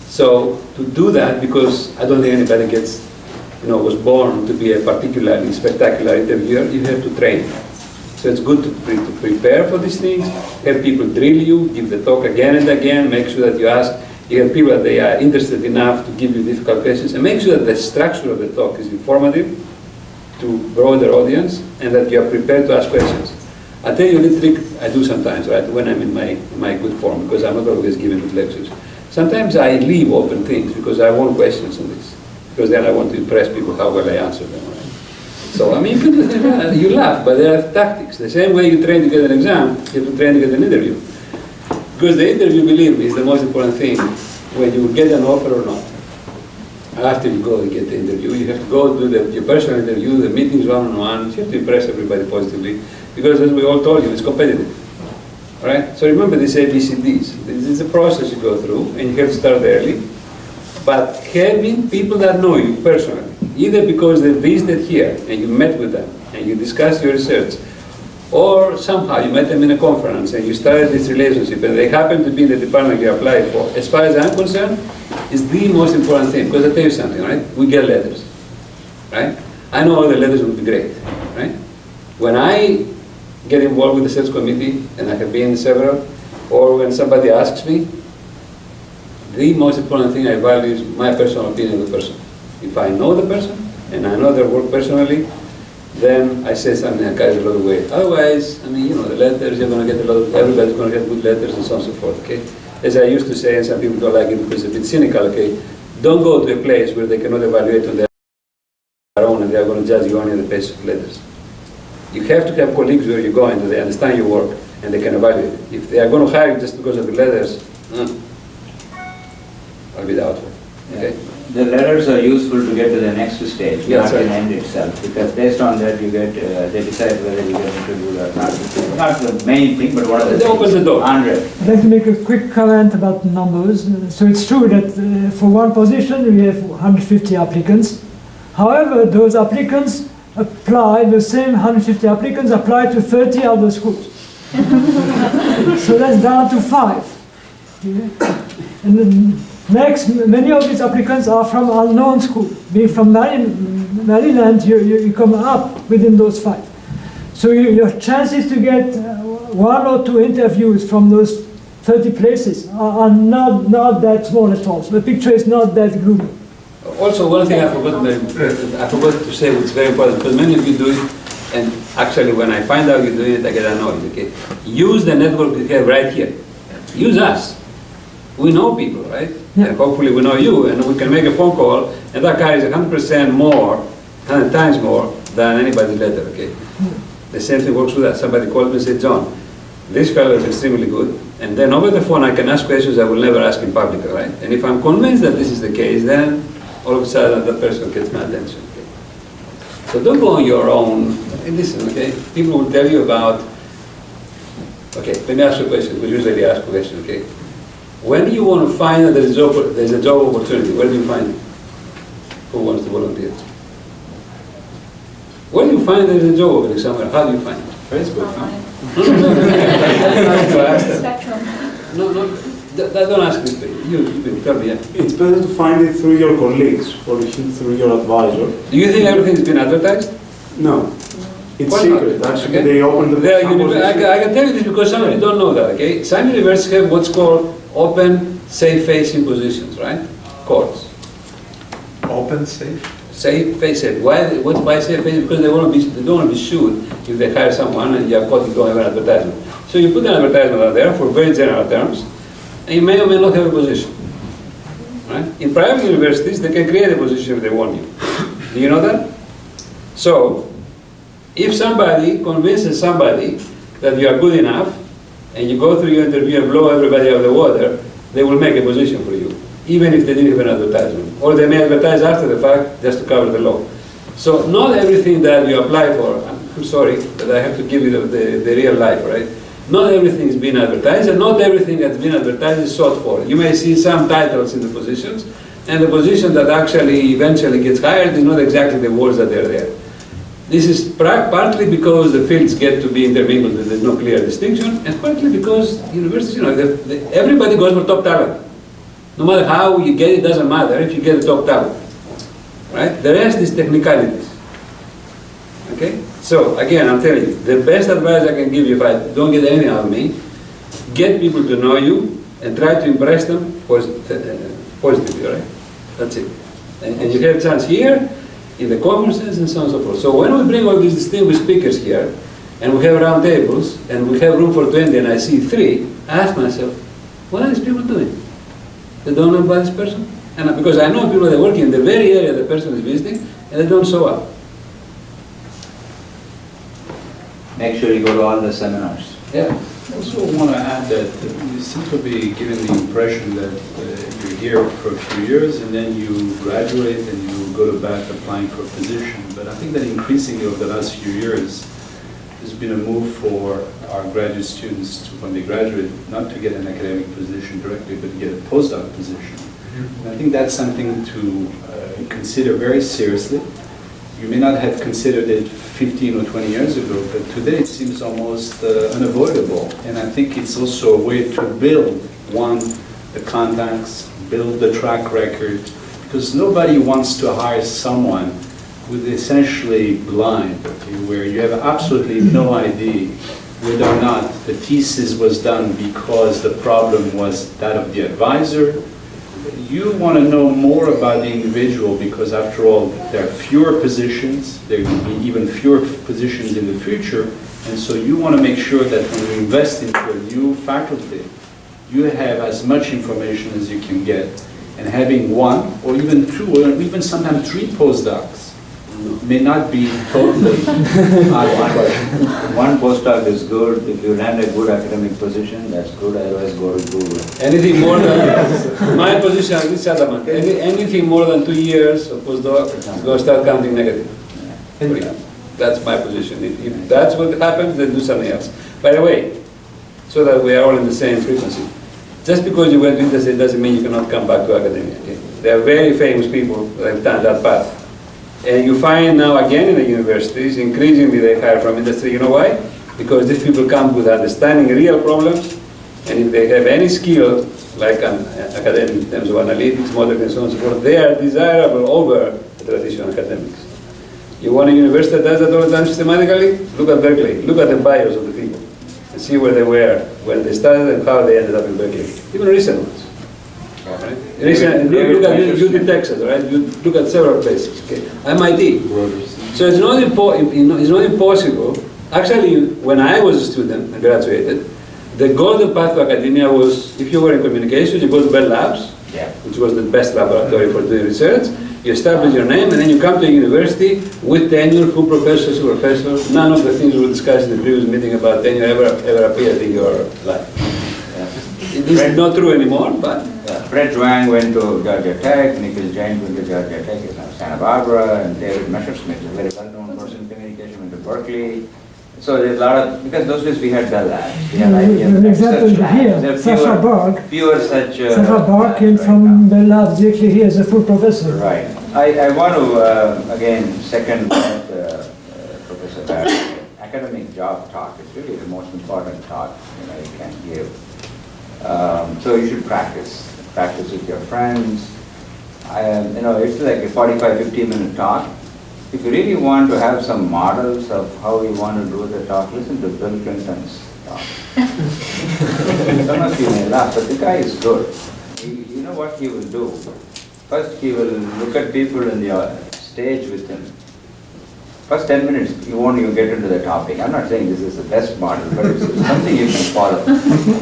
So to do that, because I don't think anybody was born to be a particularly spectacular interviewer, you have to train. So it's good to prepare for these things, have people drill you, give the talk again and again, make sure that you have people that they are interested enough to give you difficult questions, and make sure that the structure of the talk is informative to broader audience, and that you are prepared to ask questions. I'll tell you a little trick I do sometimes, right, when I'm in my good form, because I'm not always giving good lectures. Sometimes I leave open things because I want questions on this, because then I want to impress people how well I answer them. Right? So, I mean, you laugh, but there are tactics. The same way you train to get an exam, you have to train to get an interview. Because the interview, believe me, is the most important thing, when you get an offer or not. After you go and get the interview, you have to go do your personal interview, the meetings one-on-one. You have to impress everybody positively, because as we all told you, it's competitive. All right? So remember these ABCDs. This is a process you go through, and you have to start early. But having people that know you personally, either because they visited here and you met with them and you discussed your research, or somehow you met them in a conference and you started this relationship and they happen to be in the department you applied for, as far as I'm concerned, is the most important thing. Because I'll tell you something, right? We get letters, right? I know all the letters would be great, right? When I get involved with the search committee, and I have been in several, or when somebody asks me, the most important thing I value is my personal opinion of the person. If I know the person, and I know their work personally, then I say something that carries a lot of weight. Otherwise, I mean, the letters, you're going to get everybody's going to get good letters and so on and so forth, okay? As I used to say, and some people don't like it because it's a bit cynical, okay? Don't go to a place where they cannot evaluate on their own and they are going to judge you only on the basis of letters. You have to have colleagues where you're going, that they understand your work and they can evaluate it. If they are going to hire you just because of the letters, I'll be doubtful. Okay? The letters are useful to get to the next stage, Yes, not right. the end itself, because based on that you get, they decide whether you get interviewed or not. Not the main thing, but what are the They open the door. Andre. I'd like to make a quick comment about the numbers. So it's true that for one position we have 150 applicants. However, those applicants apply, the same 150 applicants apply to 30 other schools. So that's down to 5. And then next, many of these applicants are from unknown schools. Being from Maryland, you come up within those 5. So your chances to get 1 or 2 interviews from those 30 places are not that small at all. So the picture is not that gloomy. Also, one thing I forgot to say, which is very important, because many of you do it, and actually when I find out you're doing it, I get annoyed, okay? Use the network you have right here. Use us. We know people, right? Yeah. And hopefully we know you, and we can make a phone call, and that carries 100% more, 100 times more than anybody's letter, okay? The same thing works with that. Somebody called me and said, John, this fellow is extremely good, and then over the phone I can ask questions I will never ask in public, right? And if I'm convinced that this is the case, then all of a sudden that person gets my attention, okay? So don't go on your own. And listen, okay? People will tell you about, okay, let me ask you a question. We usually ask a question, okay? When do you want to find that there's a job opportunity? Where do you find it? Who wants to volunteer? Where do you find there's a job opening somewhere? How do you find it? Facebook. Spectrum. No, Don't ask me. You tell me. Yeah. It's better to find it through your colleagues or through your advisor. Do you think everything's been advertised? No. It's Why not? secret. Actually, Okay. they open the There are some I can tell you this because some of you don't know that, okay? Some universities have what's called open, safe-facing positions, right? Courts. Open, safe? Safe-facing. Why safe-facing? Because they don't want to be sued if they hire someone and you are caught, you don't have an advertisement. So you put an advertisement out there for very general terms, and you may or may not have a position. Right? In private universities, they can create a position if they want you. Do you know that? So, if somebody convinces somebody that you are good enough, and you go through your interview and blow everybody out of the water, they will make a position for you, even if they didn't have an advertisement. Or they may advertise after the fact just to cover the law. So not everything that you apply for, I'm sorry, but I have to give you the real life, right? Not everything is being advertised, and not everything that's been advertised is sought for. You may see some titles in the positions, and the position that actually eventually gets hired is not exactly the words that are there. This is partly because the fields get to be intermingled and there's no clear distinction, and partly because universities, everybody goes for top talent. No matter how you get it, doesn't matter if you get the top talent. Right? The rest is technicalities. Okay? So, again, I'm telling you, the best advice I can give you if I don't get anything out of me, get people to know you and try to impress them positively, right? That's it. And you have a chance here, in the conferences and so on and so forth. So when we bring all these distinguished speakers here, and we have round tables, and we have room for 20, and I see 3, I ask myself, what are these people doing? They don't know about this person? And because I know people that work in the very area the person is visiting, and they don't show up. Make sure you go to all the seminars. Yeah. I also want to add that you seem to be given the impression that you're here for a few years and then you graduate and you go to back applying for a position. But I think that increasingly over the last few years, there's been a move for our graduate students to, when they graduate, not to get an academic position directly, but to get a postdoc position. And I think that's something to consider very seriously. You may not have considered it 15 or 20 years ago, but today it seems almost unavoidable. And I think it's also a way to build, one, the contacts, build the track record, because nobody wants to hire someone who's essentially blind, okay, where you have absolutely no idea whether or not the thesis was done because the problem was that of the advisor. You want to know more about the individual because, after all, there are fewer positions, there will be even fewer positions in the future, and so you want to make sure that when you invest into a new faculty, you have as much information as you can get. And having 1 or even 2 or even sometimes 3 postdocs may not be totally out of the question. One postdoc is good. If you land a good academic position, that's good. Otherwise, go to Google. Anything more than, my position is Chellappa. Anything more than 2 years of postdoc, it's going to start counting negative. That's my position. If that's what happens, then do something else. By the way, so that we are all in the same frequency. Just because you went to industry doesn't mean you cannot come back to academia. Okay? There are very famous people that have done that path. And you find now again in the universities, increasingly they hire from industry. You know why? Because these people come with understanding real problems, and if they have any skill, like an academic in terms of analytics, modeling, and so on and so forth, they are desirable over the traditional academics. You want a university that does that all the time systematically? Look at Berkeley. Look at the bios of the people and see where they were when they started and how they ended up in Berkeley. Even recent ones. Right? Look at UT Texas, right? You look at several places. Okay? MIT. So it's not impossible. Actually, when I was a student and graduated, the golden path to academia was, if you were in communications, you go to Bell Labs, which was the best laboratory for doing research. You establish your name, and then you come to a university with tenure, full professors, professors. None of the things we discussed in the previous meeting about tenure ever appeared in your life. This is not true anymore, but... Fred Zhang went to Georgia Tech, Nikhil Jain went to Georgia Tech, he's now Santa Barbara, and David Messersmith, a very well-known person in communication, went to Berkeley. So there's a lot of, because those days we had Bell Labs, we had IBM. For example, here, Sasha Bark. Fewer such... Sasha Bark came from Bell Labs directly here as a full professor. Right. I want to, again, second Professor Baras. Academic job talk is really the most important talk you can give. So you should practice with your friends. It's like a 45-50-minute talk. If you really want to have some models of how you want to do the talk, listen to Bill Clinton's talk. Some of you may laugh, but the guy is good. You know what he will do? First, he will look at people in the stage with him. First 10 minutes, you won't even get into the topic. I'm not saying this is the best model, but it's something you can follow.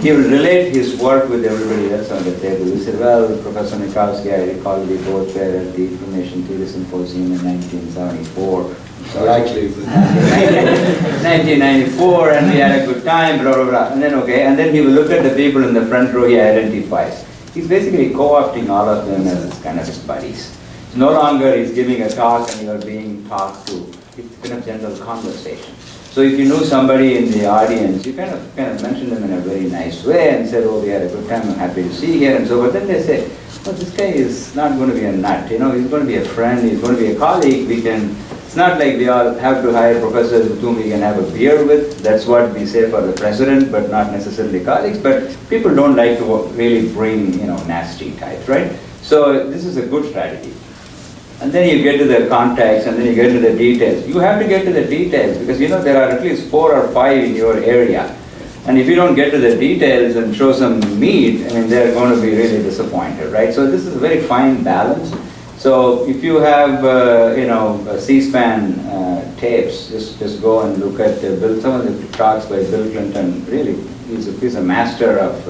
He will relate his work with everybody else on the table. He said, well, Professor Makowski, I recall we both were at the Information Theory Symposium in 1974. So actually, 1994, and we had a good time, blah, blah, blah. And then he will look at the people in the front row he identifies. He's basically co-opting all of them as kind of his buddies. No longer he's giving a talk and you're being talked to. It's kind of general conversation. So if you know somebody in the audience, you kind of mention them in a very nice way and say, oh, we had a good time, I'm happy to see you here, and so. But then they say, well, this guy is not going to be a nut. He's going to be a friend. He's going to be a colleague. It's not like we all have to hire professors with whom we can have a beer with. That's what we say for the president, but not necessarily colleagues. But people don't like to really bring, nasty types, right? So this is a good strategy. And then you get to the context, and then you get to the details. You have to get to the details because there are at least 4 or 5 in your area. And if you don't get to the details and show some meat, they're going to be really disappointed, right? So this is a very fine balance. So if you have, C-SPAN tapes, just go and look at some of the talks by Bill Clinton. Really, he's a master of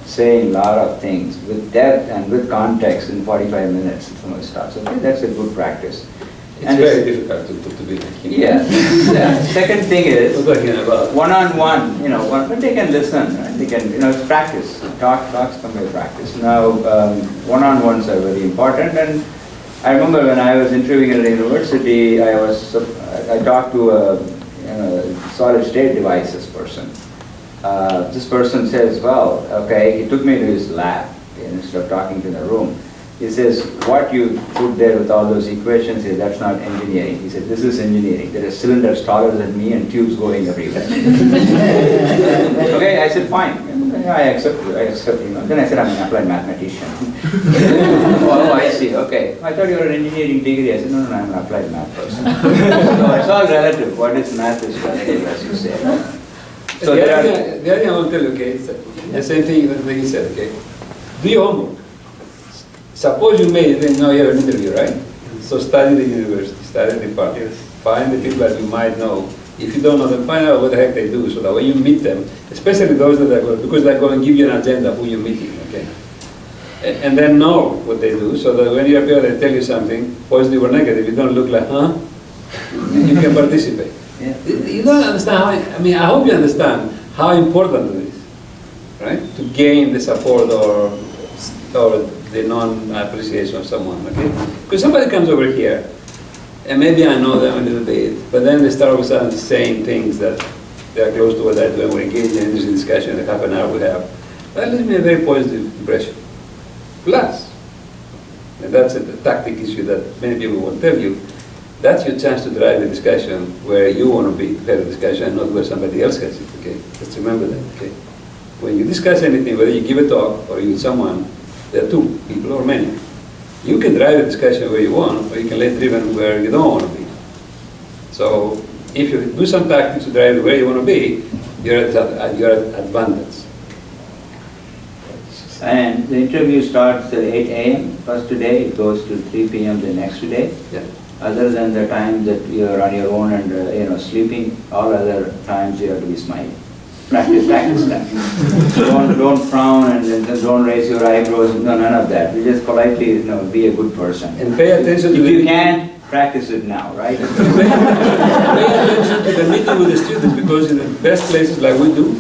saying a lot of things with depth and with context in 45 minutes. Some of his talks. Okay, that's a good practice. It's very difficult to be like him. Yeah. Second thing is one-on-one. But they can listen. Right? They can, it's practice. Talks come by practice. Now, one-on-ones are very important. And I remember when I was interviewing at the university, I talked to a solid-state devices person. This person says, well, okay, he took me to his lab instead of talking to the room. He says, what you put there with all those equations, that's not engineering. He said, this is engineering. There are cylinders taller than me and tubes going everywhere. Okay, I said, fine. Okay, I accept. Then I said, I'm an applied mathematician. Oh, I see. Okay. I thought you were an engineering degree. I said, no, I'm an applied math person. So it's all relative. What is math is relative, as you say. So the other thing I want to tell you, okay, is the same thing that he said, okay. Do your homework. Suppose you didn't know you have an interview, right? So study the university, study the department, find the people that you might know. If you don't know them, find out what the heck they do, so that when you meet them, especially those that are going, because they're going to give you an agenda of who you're meeting, okay? And then know what they do, so that when you appear, they tell you something, positive or negative, you don't look like, huh? You can participate. Yeah. You don't understand how, I hope you understand how important it is, right? To gain the support or the non-appreciation of someone, okay? Because somebody comes over here, and maybe I know them a little bit, but then they start all of a sudden saying things that they are close to what I do, and we engage in an interesting discussion, the half an hour we have. That leaves me a very positive impression. Plus, and that's a tactic issue that many people won't tell you, that's your chance to drive the discussion where you want to be head of discussion and not where somebody else has it, okay? Just remember that, okay? When you discuss anything, whether you give a talk or you with someone, there are 2 people or many. You can drive the discussion where you want, or you can let driven where you don't want to be. So if you do some tactics to drive where you want to be, you're at your advantage. And the interview starts at 8 a.m. first day, it goes to 3 p.m. the next day. Yeah. Other than the time that you're on your own and sleeping, all other times you have to be smiling. Practice that. Don't frown and don't raise your eyebrows. No, none of that. You just politely, be a good person. And pay attention to if you can't, practice it now, right? Pay attention to the meeting with the students, because in the best places like we do,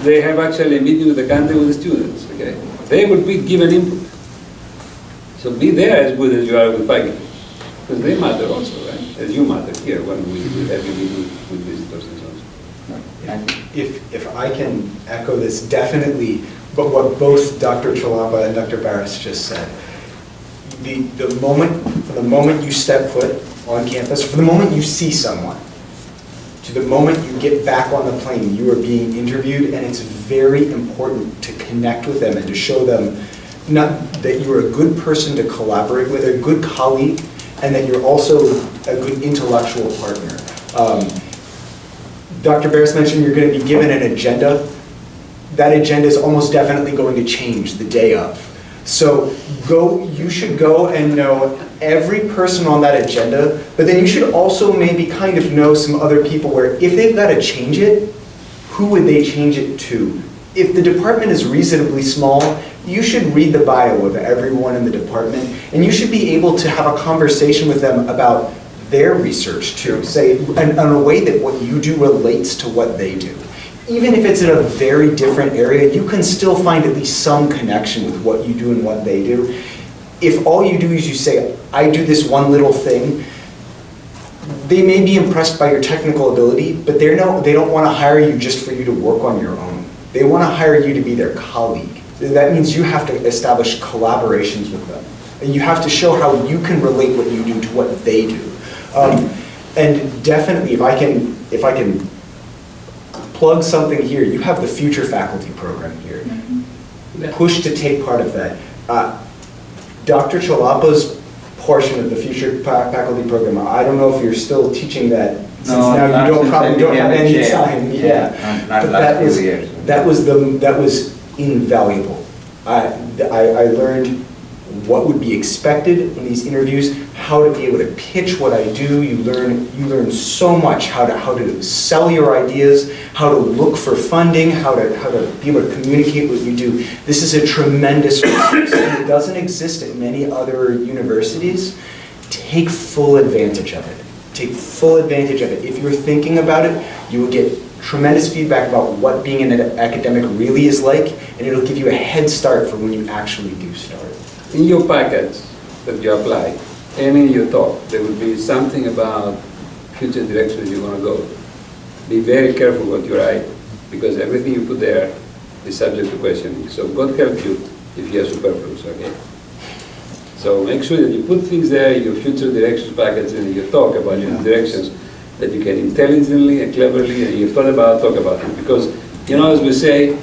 they have actually a meeting with the country with the students. Okay, they will be given input. So be there as good as you are with faculty, because they matter also, right? As you matter here when we have you meet with visitors and so on. If I can echo this, definitely, but what both Dr. Chellappa and Dr. Baras just said, the moment you step foot on campus, from the moment you see someone, to the moment you get back on the plane, you are being interviewed, and it's very important to connect with them and to show them not that you're a good person to collaborate with, a good colleague, and that you're also a good intellectual partner. Dr. Baras mentioned you're going to be given an agenda. That agenda is almost definitely going to change the day of. So you should go and know every person on that agenda, but then you should also maybe kind of know some other people where if they've got to change it, who would they change it to? If the department is reasonably small, you should read the bio of everyone in the department, and you should be able to have a conversation with them about their research too, say, in a way that what you do relates to what they do. Even if it's in a very different area, you can still find at least some connection with what you do and what they do. If all you do is you say, I do this one little thing, they may be impressed by your technical ability, but they don't want to hire you just for you to work on your own. They want to hire you to be their colleague. That means you have to establish collaborations with them. And you have to show how you can relate what you do to what they do. And definitely, if I can plug something here, you have the Future Faculty Program here. Push to take part of that. Dr. Chellappa's portion of the Future Faculty Program, I don't know if you're still teaching that, since now you probably don't have any time. Yeah, not but last 2 years. that was invaluable. I learned what would be expected in these interviews, how to be able to pitch what I do. You learn so much, how to sell your ideas, how to look for funding, how to be able to communicate what you do. This is a tremendous resource, and it doesn't exist at many other universities. Take full advantage of it. Take full advantage of it. If you're thinking about it, you will get tremendous feedback about what being an academic really is like, and it'll give you a head start for when you actually do start. In your package that you apply, and in your talk, there will be something about future directions you want to go. Be very careful what you write, because everything you put there is subject to questioning. So God help you if you are superfluous, okay? So make sure that you put things there in your future directions package and you talk about your directions that you can intelligently and cleverly, and you've thought about, talk about them. Because, as we say,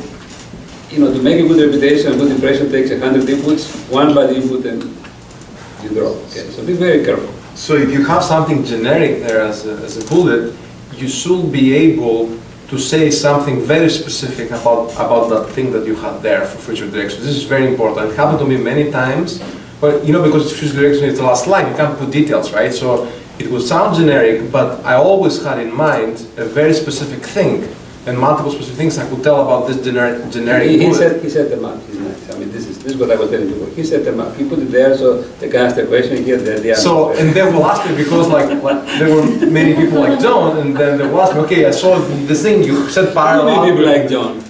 to make a good reputation, a good impression takes 100 inputs, one bad input and you drop. Okay? So be very careful. So if you have something generic there as a bullet, you should be able to say something very specific about that thing that you had there for future direction. This is very important. It happened to me many times, but because future direction is the last line, you can't put details, right? So it will sound generic, but I always had in mind a very specific thing, and multiple specific things I could tell about this generic He set them up. He's nice. I mean, this is what I was telling you. He set them up. He put it there so they can ask the question here, the answer. So, and they will ask me because like there were many people like John, and then they will ask me, okay, I saw this thing, you said parallel. Many people like John.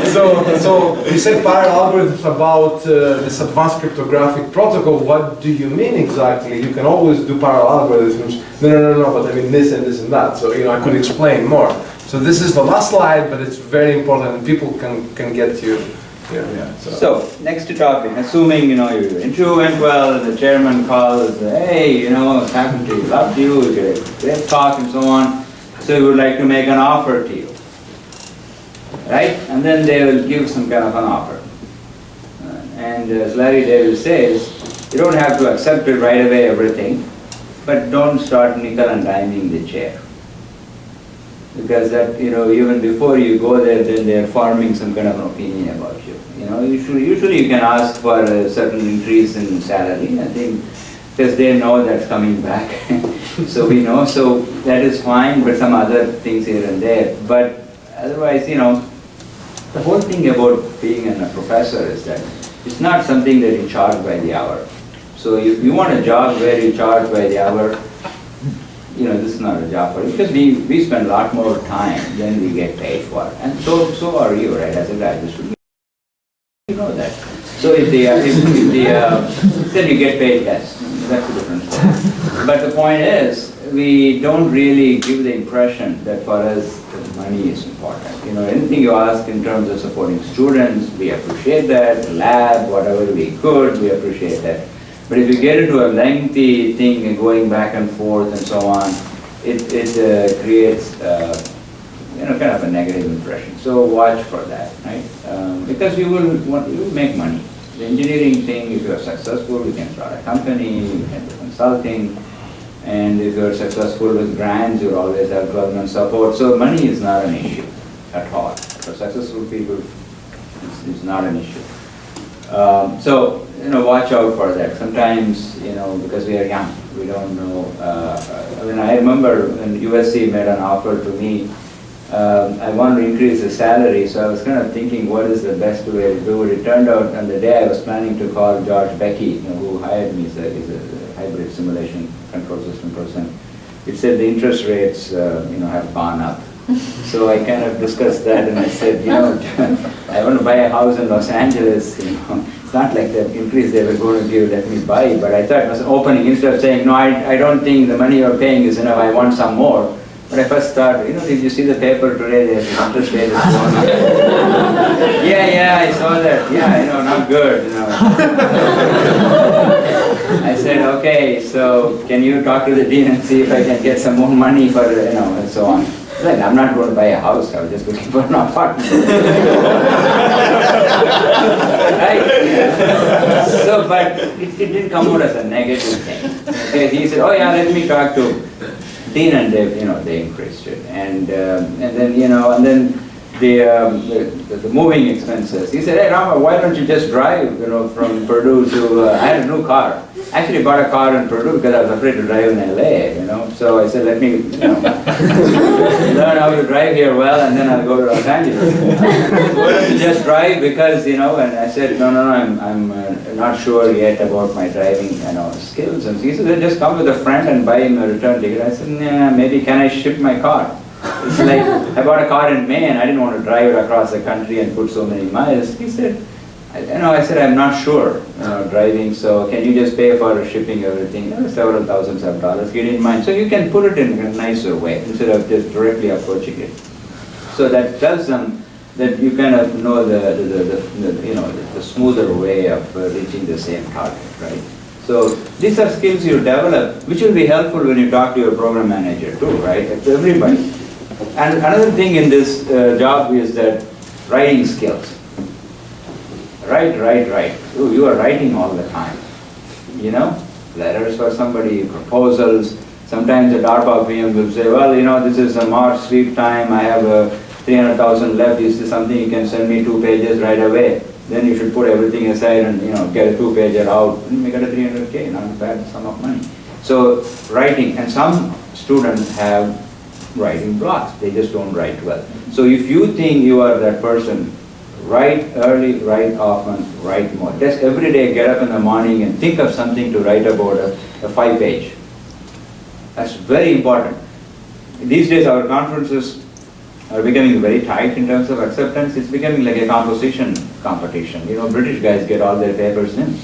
So you said parallel algorithms about this advanced cryptographic protocol. What do you mean exactly? You can always do parallel algorithms. No, but I mean this and this and that. So I could explain more. So this is the last slide, but it's very important, and people can get you. So next topic, assuming your interview went well, and the chairman calls, hey, faculty loved you, you did a great talk and so on. So we would like to make an offer to you. Right? And then they will give some kind of an offer. And as Larry David says, you don't have to accept it right away, everything, but don't start nickel and diming the chair. Because that, even before you go there, then they're forming some kind of an opinion about you. Usually you can ask for a certain increase in salary, I think, because they know that's coming back. So we know, so that is fine, but some other things here and there. But otherwise, the whole thing about being a professor is that it's not something that you charge by the hour. So if you want a job where you charge by the hour, this is not a job for you, because we spend a lot more time than we get paid for. And so are you, right, as a graduate student. You know that. So if then you get paid less. That's a different story. But the point is, we don't really give the impression that for us money is important. Anything you ask in terms of supporting students, we appreciate that. Lab, whatever we could, we appreciate that. But if you get into a lengthy thing and going back and forth and so on, it creates kind of a negative impression. So watch for that, right? Because you will make money. The engineering thing, if you are successful, you can start a company, you can do consulting, and if you are successful with grants, you always have government support. So money is not an issue at all. For successful people, it's not an issue. So, watch out for that. Sometimes, because we are young, we don't know. I remember when USC made an offer to me, I wanted to increase the salary, so I was kind of thinking what is the best way to do it. It turned out on the day I was planning to call George Becky, who hired me, he's a hybrid simulation control system person. It said the interest rates have gone up. So I kind of discussed that and I said, I want to buy a house in Los Angeles, it's not like the increase they were going to give, let me buy, but I thought it was an opening. Instead of saying, no, I don't think the money you're paying is enough, I want some more. But I first thought, did you see the paper today? The interest rate is going up. Yeah, I saw that. Yeah, not good. I said, okay, so can you talk to the dean and see if I can get some more money for, and so on. Like, I'm not going to buy a house, I was just looking for an apartment. Right? So, but it didn't come out as a negative thing. Okay, he said, oh yeah, let me talk to dean, and they increased it. And then the moving expenses. He said, hey Rama, why don't you just drive, from Purdue to, I had a new car. I actually bought a car in Purdue because I was afraid to drive in LA, So I said, let me, learn how to drive here well, and then I'll go to Los Angeles. Why don't you just drive? Because, and I said, no, I'm not sure yet about my driving, skills. And he said, just come with a friend and buy him a return ticket. I said, nah, maybe can I ship my car? It's like, I bought a car in May and I didn't want to drive it across the country and put so many miles. He said, I said, I'm not sure driving, so can you just pay for shipping everything? Several thousands of dollars, he didn't mind. So you can put it in a nicer way instead of just directly approaching it. So that tells them that you kind of know the smoother way of reaching the same target, right? So these are skills you develop, which will be helpful when you talk to your program manager too, right? To everybody. And another thing in this job is that writing skills. Write. Ooh, you are writing all the time. Letters for somebody, proposals. Sometimes the DARPA PM will say, well, this is a March sweep time, I have 300,000 left, is this something you can send me 2 pages right away? Then you should put everything aside and get a 2-pager out, and you get a 300K, not a bad sum of money. So writing, and some students have writing blocks, they just don't write well. So if you think you are that person, write early, write often, write more. Just every day get up in the morning and think of something to write about a 5-page. That's very important. These days our conferences are becoming very tight in terms of acceptance. It's becoming like a composition competition. British guys get all their papers in.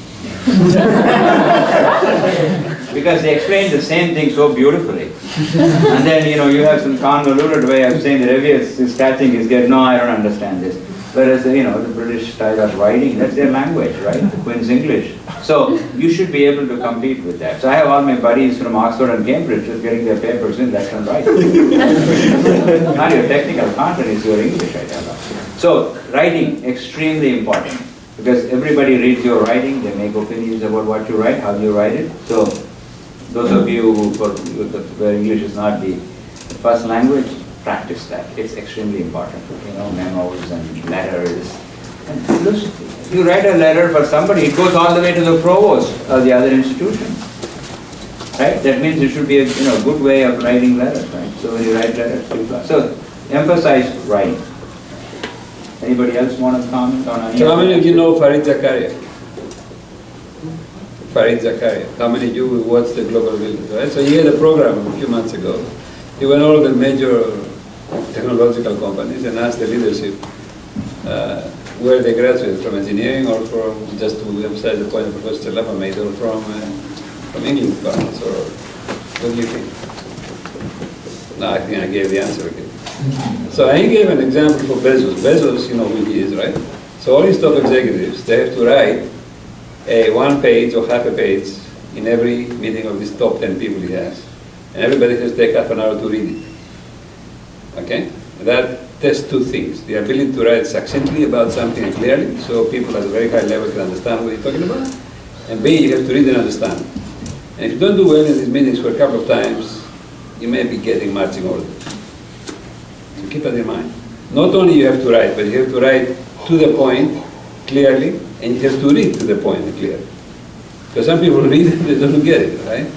Because they explain the same thing so beautifully. And then, you have some convoluted way of saying the reviewer is catching his get, no, I don't understand this. Whereas, the British style of writing, that's their language, right? The Queen's English. So you should be able to compete with that. So I have all my buddies from Oxford and Cambridge just getting their papers in left and right. Not your technical content, it's your English, I tell them. So writing, extremely important. Because everybody reads your writing, they make opinions about what you write, how you write it. So those of you where English is not the first language, practice that. It's extremely important. Memos and letters. And philosophy. You write a letter for somebody, it goes all the way to the provost of the other institution. Right? That means it should be a good way of writing letters, right? So when you write letters, so emphasize writing. Anybody else want to comment on any? So how many of you know Farid Zakaria? Farid Zakaria. How many of you watched the Global Village, right? So he had a program a few months ago. He went all the major technological companies and asked the leadership where they graduated, from engineering or from, just to emphasize the point Professor Chellappa made, or from English departments, or what do you think? No, I think I gave the answer again. So he gave an example for Bezos. Bezos, who he is, right? So all his top executives, they have to write a 1 page or half a page in every meeting of these top 10 people he has. and everybody has to take half an hour to read it. Okay? That tests two things: the ability to write succinctly about something and clearly, so people at a very high level can understand what you're talking about, and B, you have to read and understand. And if you don't do well in these meetings for a couple of times, you may be getting marching orders. So keep that in mind. Not only you have to write, but you have to write to the point, clearly, and you have to read to the point clearly. Because some people read it, they don't get it, right?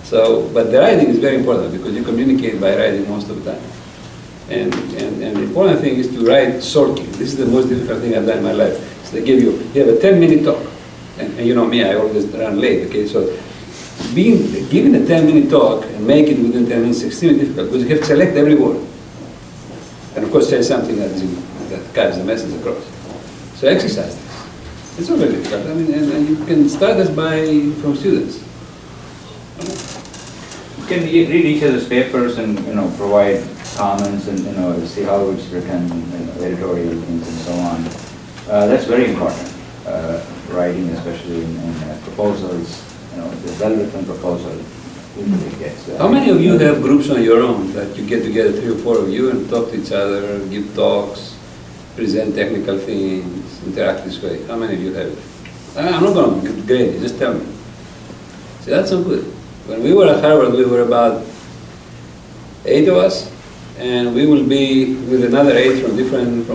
So, but the writing is very important because you communicate by writing most of the time. And the important thing is to write shortly. This is the most difficult thing I've done in my life. So they give you have a 10-minute talk. And you know me, I always run late, okay? So giving a 10-minute talk and make it within 10 minutes is extremely difficult because you have to select every word. And of course say something that cuts the message across. So exercise this. It's not very difficult. I mean, and you can start this from students. You can read each other's papers and, provide comments and, see how it's written, editorial things and so on. That's very important. Writing, especially in proposals, the well-written proposal usually gets. How many of you have groups on your own that you get together, 3 or 4 of you, and talk to each other, give talks, present technical things, interact this way? How many of you have it? I'm not going to grade you, just tell me. See, that's so good. When we were at Harvard, we were about 8 of us, and we will be with another 8 from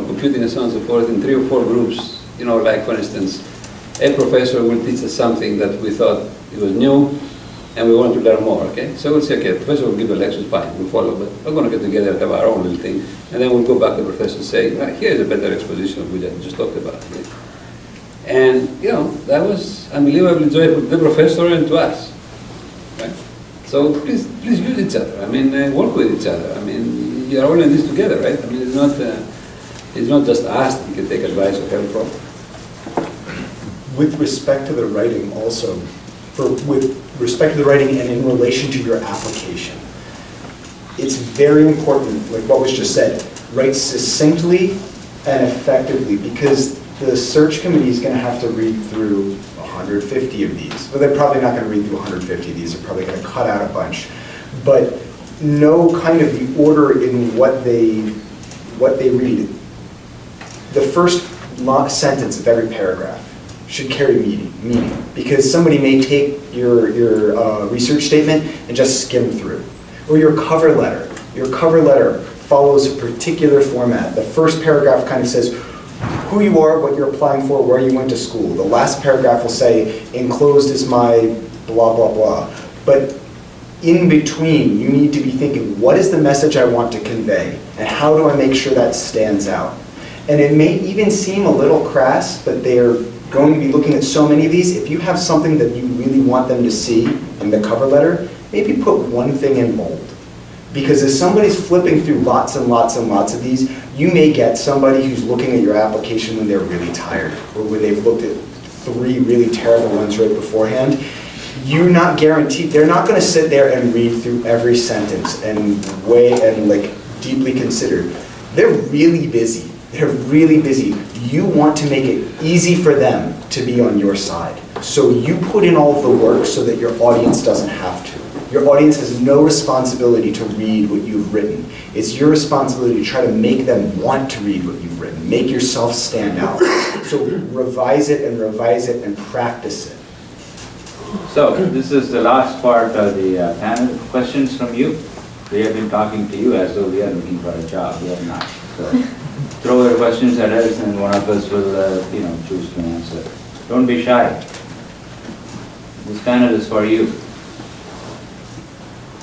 computing and so on and so forth in 3 or 4 groups. Like for instance, a professor will teach us something that we thought it was new, and we want to learn more, okay? So we'll say, okay, the professor will give a lecture, fine, we'll follow, but we're going to get together and have our own little thing, and then we'll go back to the professor and say, right, here's a better exposition of what I just talked about. Okay? And, that was unbelievably joyful to the professor and to us. Right? So please use each other. I mean, work with each other. I mean, you are all in this together, right? I mean, it's not just us that you can take advice or help from. With respect to the writing also, with respect to the writing and in relation to your application, it's very important, like what was just said, write succinctly and effectively, because the search committee is going to have to read through 150 of these. Well, they're probably not going to read through 150 of these. They're probably going to cut out a bunch. But know kind of the order in what they read. The first sentence of every paragraph should carry meaning, because somebody may take your research statement and just skim through. Or your cover letter. Your cover letter follows a particular format. The first paragraph kind of says who you are, what you're applying for, where you went to school. The last paragraph will say, enclosed is my blah, blah, blah. But in between, you need to be thinking, what is the message I want to convey? And how do I make sure that stands out? And it may even seem a little crass, but they're going to be looking at so many of these. If you have something that you really want them to see in the cover letter, maybe put one thing in bold. Because as somebody's flipping through lots and lots and lots of these, you may get somebody who's looking at your application when they're really tired, or when they've looked at 3 really terrible ones right beforehand. You're not guaranteed, they're not going to sit there and read through every sentence and weigh and deeply consider. They're really busy. They're really busy. You want to make it easy for them to be on your side. So you put in all of the work so that your audience doesn't have to. Your audience has no responsibility to read what you've written. It's your responsibility to try to make them want to read what you've written. Make yourself stand out. So revise it and practice it. So this is the last part of the panel. Questions from you? We have been talking to you as though we are looking for a job. We are not. So throw your questions at us, and one of us will, choose to answer. Don't be shy. This panel is for you.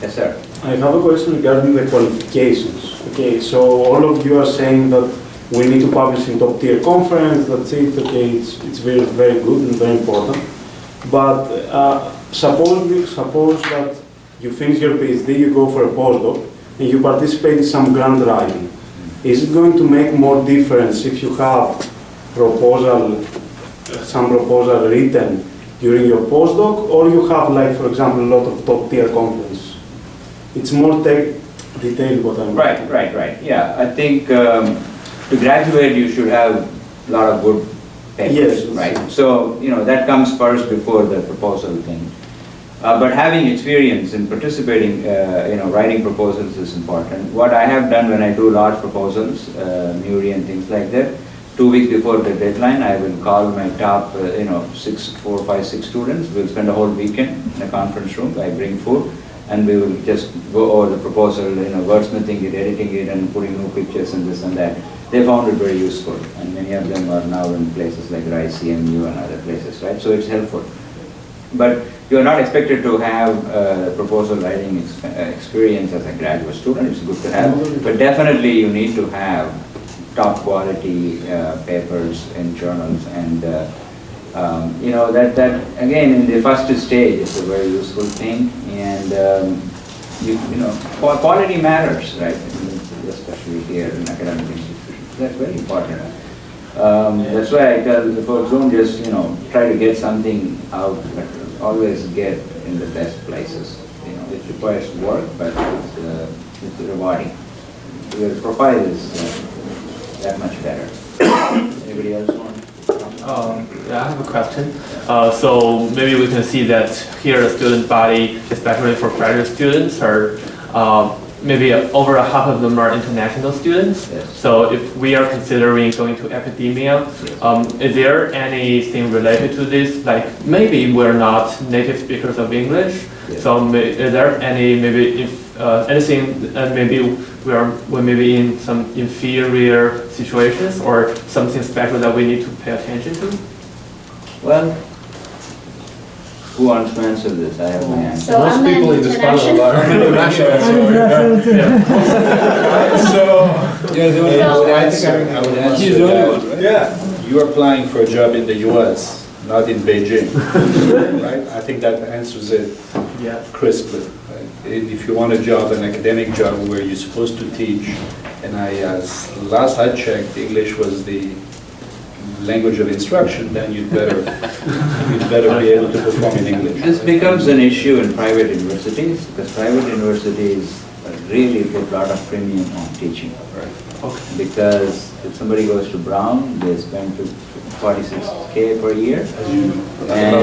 Yes, sir. I have a question regarding the qualifications. Okay, so all of you are saying that we need to publish in top tier conference, that's it, okay, it's very, very good and very important. But suppose that you finish your PhD, you go for a postdoc, and you participate in some grant writing. Is it going to make more difference if you have some proposal written during your postdoc, or you have, for example, a lot of top tier conference? It's more detailed what I'm Right. Yeah, I think to graduate you should have a lot of good papers, yes, right? So, that comes first before the proposal thing. But having experience in participating, writing proposals is important. What I have done when I do large proposals, MURI and things like that, 2 weeks before the deadline, I will call my top, 4, 5, 6 students. We'll spend a whole weekend in a conference room. I bring food, and we will just go over the proposal, wordsmithing it, editing it, and putting new pictures and this and that. They found it very useful, and many of them are now in places like RISE, CMU, and other places, right? So it's helpful. But you're not expected to have proposal writing experience as a graduate student. It's good to have, but definitely you need to have top quality papers in journals, and that again in the first stage is a very useful thing, and quality matters, right? Especially here in academic institutions, that's very important. That's why I tell the folks, don't just try to get something out, but always get in the best places. It requires work, but it's rewarding. Your profile is that much better. Anybody else want? Yeah, I have a question. So maybe we can see that here the student body, especially for graduate students, are maybe over half of them are international students. Yes. So if we are considering going to academia, is there anything related to this? Like maybe we're not native speakers of English. Yes. So is there any maybe anything maybe we're maybe in some inferior situations or something special that we need to pay attention to? Well, who wants to answer this? I have my answer. So Most I'm people an in this panel international. are international. I would answer He's the only one, that. Yeah. You're applying for a job in the US, not in Beijing, right? I think that answers it crisply. Right? If you want a job, an academic job where you're supposed to teach, and last I checked, English was the language of instruction, then you'd better be able to perform in English. This becomes an issue in private universities, because private universities really put a lot of premium on teaching. Right. Okay. Because if somebody goes to Brown, they spend $46K per year. And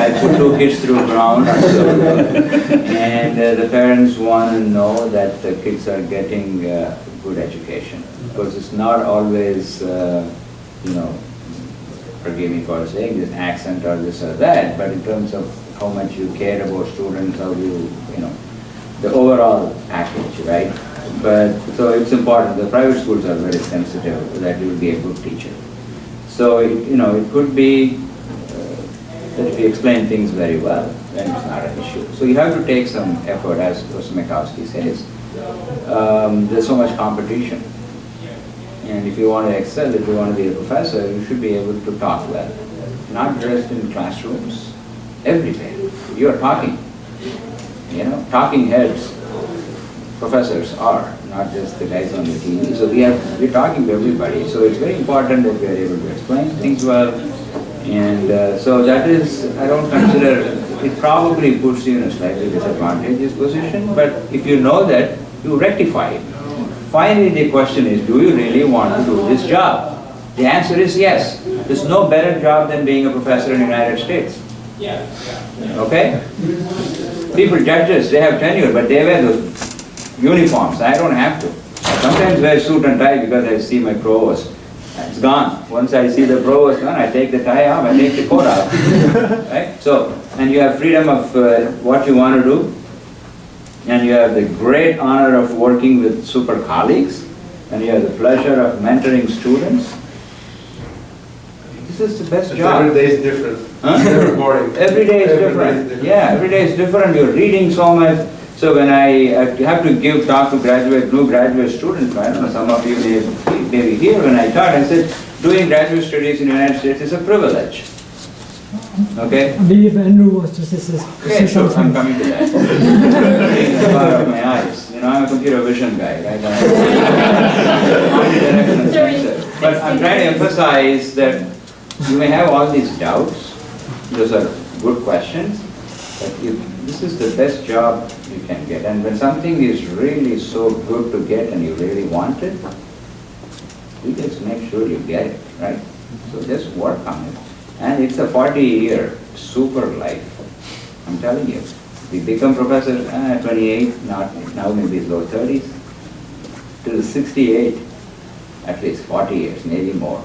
I put 2 kids through Brown, and the parents want to know that the kids are getting good education. Because it's not always, forgive me for saying this, accent or this or that, but in terms of how much you care about students, how you, the overall package, right? But, so it's important. The private schools are very sensitive that you will be a good teacher. So, it could be that if you explain things very well, then it's not an issue. So you have to take some effort, as Makowski says. There's so much competition. And if you want to excel, if you want to be a professor, you should be able to talk well. Not just in classrooms, everywhere. You are talking. Talking heads, professors are, not just the guys on the TV. So we're talking to everybody. So it's very important that we are able to explain things well. And so that is, I don't consider, it probably puts you in a slightly disadvantageous position, but if you know that, you rectify it. Finally, the question is, do you really want to do this job? The answer is yes. There's no better job than being a professor in the United States. Okay? People, judges, they have tenure, but they wear those uniforms. I don't have to. I sometimes wear suit and tie because I see my provost. It's gone. Once I see the provost gone, I take the tie off, I take the coat off. Right? So, and you have freedom of what you want to do. And you have the great honor of working with super colleagues, and you have the pleasure of mentoring students. This is the best job. Every day is different. Huh? It's never boring. Every day is different. Yeah, every day is different. You're reading so much. So when I have to talk to new graduate students, I don't know, some of you may be here when I taught, I said, doing graduate studies in the United States is a privilege. Okay? I believe Enlu was just this. Okay, sure, I'm coming to that. Taking the bar of my eyes. I'm a computer vision guy, right? But I'm trying to emphasize that you may have all these doubts. Those are good questions. But this is the best job you can get. And when something is really so good to get and you really want it, you just make sure you get it, right? So just work on it. And it's a 40-year super life. I'm telling you. We become professors at 28, now maybe low 30s, till 68, at least 40 years, maybe more.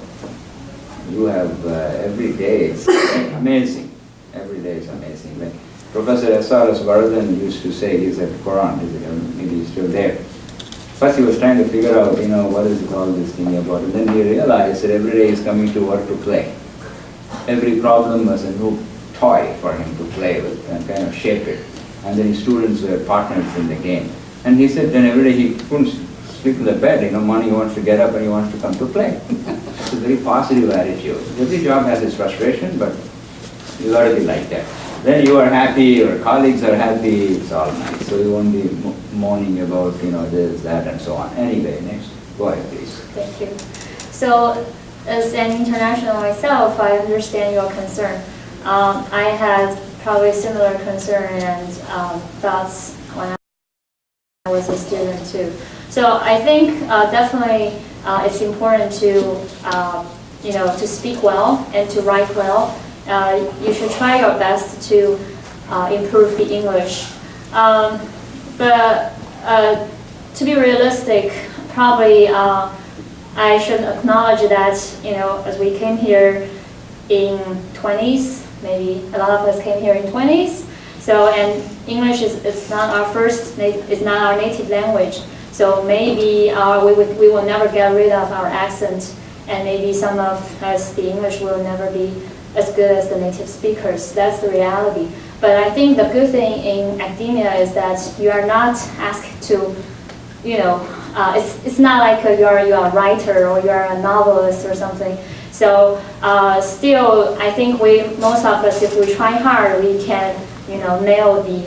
You have every day, it's amazing. Every day is amazing. Like Professor S.R.S. Varadan used to say, he's at Quran, maybe he's still there. First he was trying to figure out, what is all this thing about, and then he realized that every day he's coming to work to play. Every problem was a new toy for him to play with and kind of shape it. And then his students were partners in the game. And he said then every day he couldn't sleep in the bed, morning he wants to get up and he wants to come to play. It's a very positive attitude. Every job has its frustration, but you got to be like that. Then you are happy, your colleagues are happy, it's all nice. So you won't be moaning about, this, that, and so on. Anyway, next. Go ahead, please. Thank you. So, as an international myself, I understand your concern. I had probably similar concern and thoughts when I was a student too. So I think definitely it's important to to speak well and to write well. You should try your best to improve the English. But to be realistic, probably I should acknowledge that as we came here in 20s, maybe a lot of us came here in 20s. So and English is not our is not our native language. So maybe we will never get rid of our accent, and maybe some of us the English will never be as good as the native speakers. That's the reality. But I think the good thing in academia is that you are not asked to, it's not like you're a writer or you're a novelist or something. So still, I think most of us, if we try hard, we can, nail the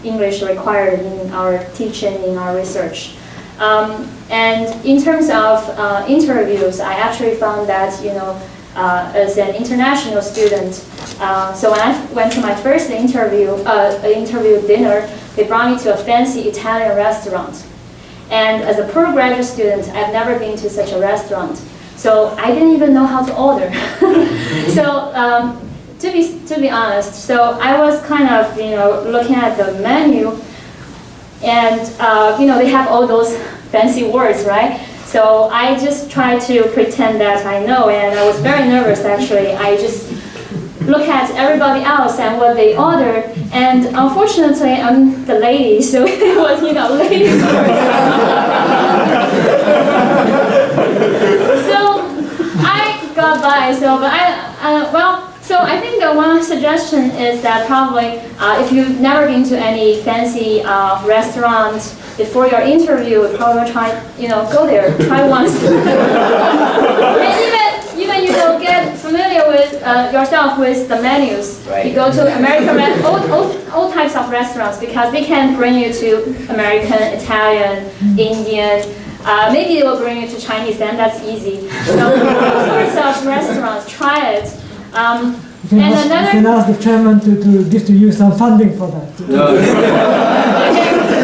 English required in our teaching, in our research. And in terms of interviews, I actually found that, as an international student, so when I went to my first interview dinner, they brought me to a fancy Italian restaurant. And as a postgraduate student, I've never been to such a restaurant. So I didn't even know how to order. So to be honest, so I was kind of looking at the menu, and they have all those fancy words, right? So I just tried to pretend that I know, and I was very nervous actually. I just look at everybody else and what they ordered, and unfortunately I'm the lady, so it was ladies first. So I got by. So I think one suggestion is that probably if you've never been to any fancy restaurant before your interview, probably try, go there, try once. And even get familiar with yourself with the menus. Right. You go to American, all types of restaurants, because they can bring you to American, Italian, Indian. Maybe they will bring you to Chinese, then that's easy. So all sorts of restaurants, try it. You can ask the chairman to give to you some funding for that. No.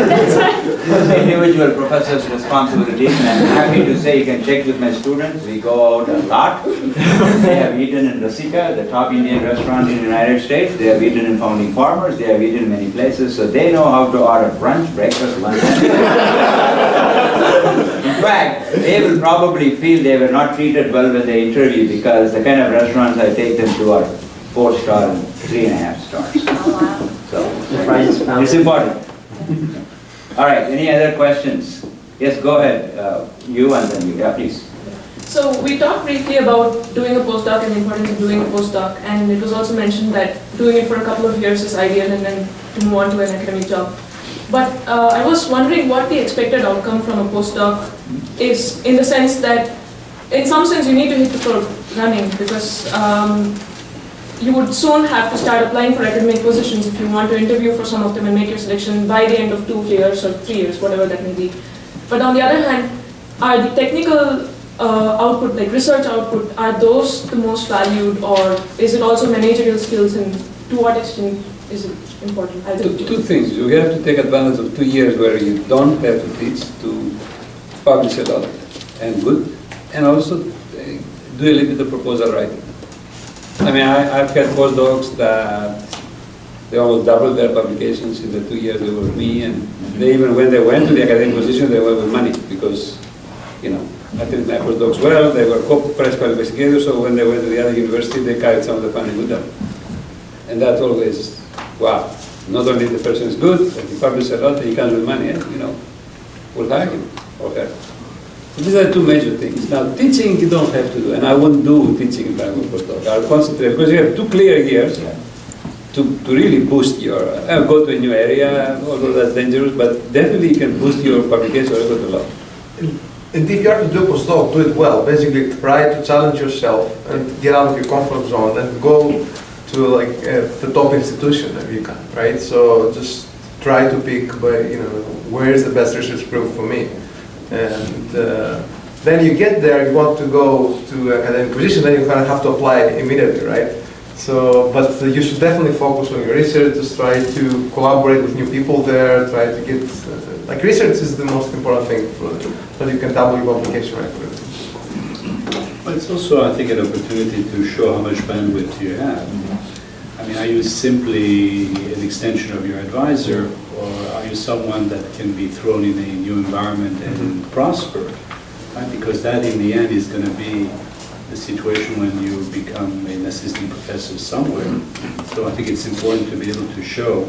That's right. It's the individual professor's responsibility, and I'm happy to say you can check with my students. We go out a lot. They have eaten in Rasika, the top Indian restaurant in the United States. They have eaten in Founding Farmers. They have eaten in many places. So they know how to order brunch, breakfast, lunch. In fact, they will probably feel they were not treated well when they interview, because the kind of restaurants I take them to are 4-star and 3.5 stars. Oh, wow. So it's important. All right, any other questions? Yes, go ahead. You and then you. Yeah, please. So we talked briefly about doing a postdoc and the importance of doing a postdoc, and it was also mentioned that doing it for a couple of years is ideal and then to move on to an academic job. But I was wondering what the expected outcome from a postdoc is, in the sense that in some sense you need to hit the floor running, because you would soon have to start applying for academic positions if you want to interview for some of them and make your selection by the end of 2 years or 3 years, whatever that may be. But on the other hand, are the technical output, like research output, are those the most valued, or is it also managerial skills, and to what extent is it important? Two things. You have to take advantage of 2 years where you don't have to teach, to publish a lot and good, and also do a little bit of proposal writing. I mean, I've had postdocs that they almost doubled their publications in the 2 years they were with me, and they even when they went to the academic position, they went with money because, you know, I think my postdocs well, they were co-principal investigators, so when they went to the other university, they carried some of the funding with them. And that's always, wow, not only the person is good, but he publishes a lot, he comes with money, and, you know, we'll hire him or her. So these are two major things. Now, teaching you don't have to do, and I wouldn't do teaching if I were postdoc. I'll concentrate, because you have 2 clear years to really boost your, go to a new area, although that's dangerous, but definitely you can boost your publication record a lot. And if you have to do a postdoc, do it well. Basically, try to challenge yourself and get out of your comfort zone and go to like the top institution if you can, right? So just try to pick, where is the best research group for me? And then you get there, you want to go to academic position, then you kind of have to apply immediately, right? So, but you should definitely focus on your research, just try to collaborate with new people there, try to get, like research is the most important thing so that you can double your publication record. But it's also, I think, an opportunity to show how much bandwidth you have. I mean, are you simply an extension of your advisor, or are you someone that can be thrown in a new environment and prosper? Right? Because that, in the end, is going to be the situation when you become an assistant professor somewhere. So I think it's important to be able to show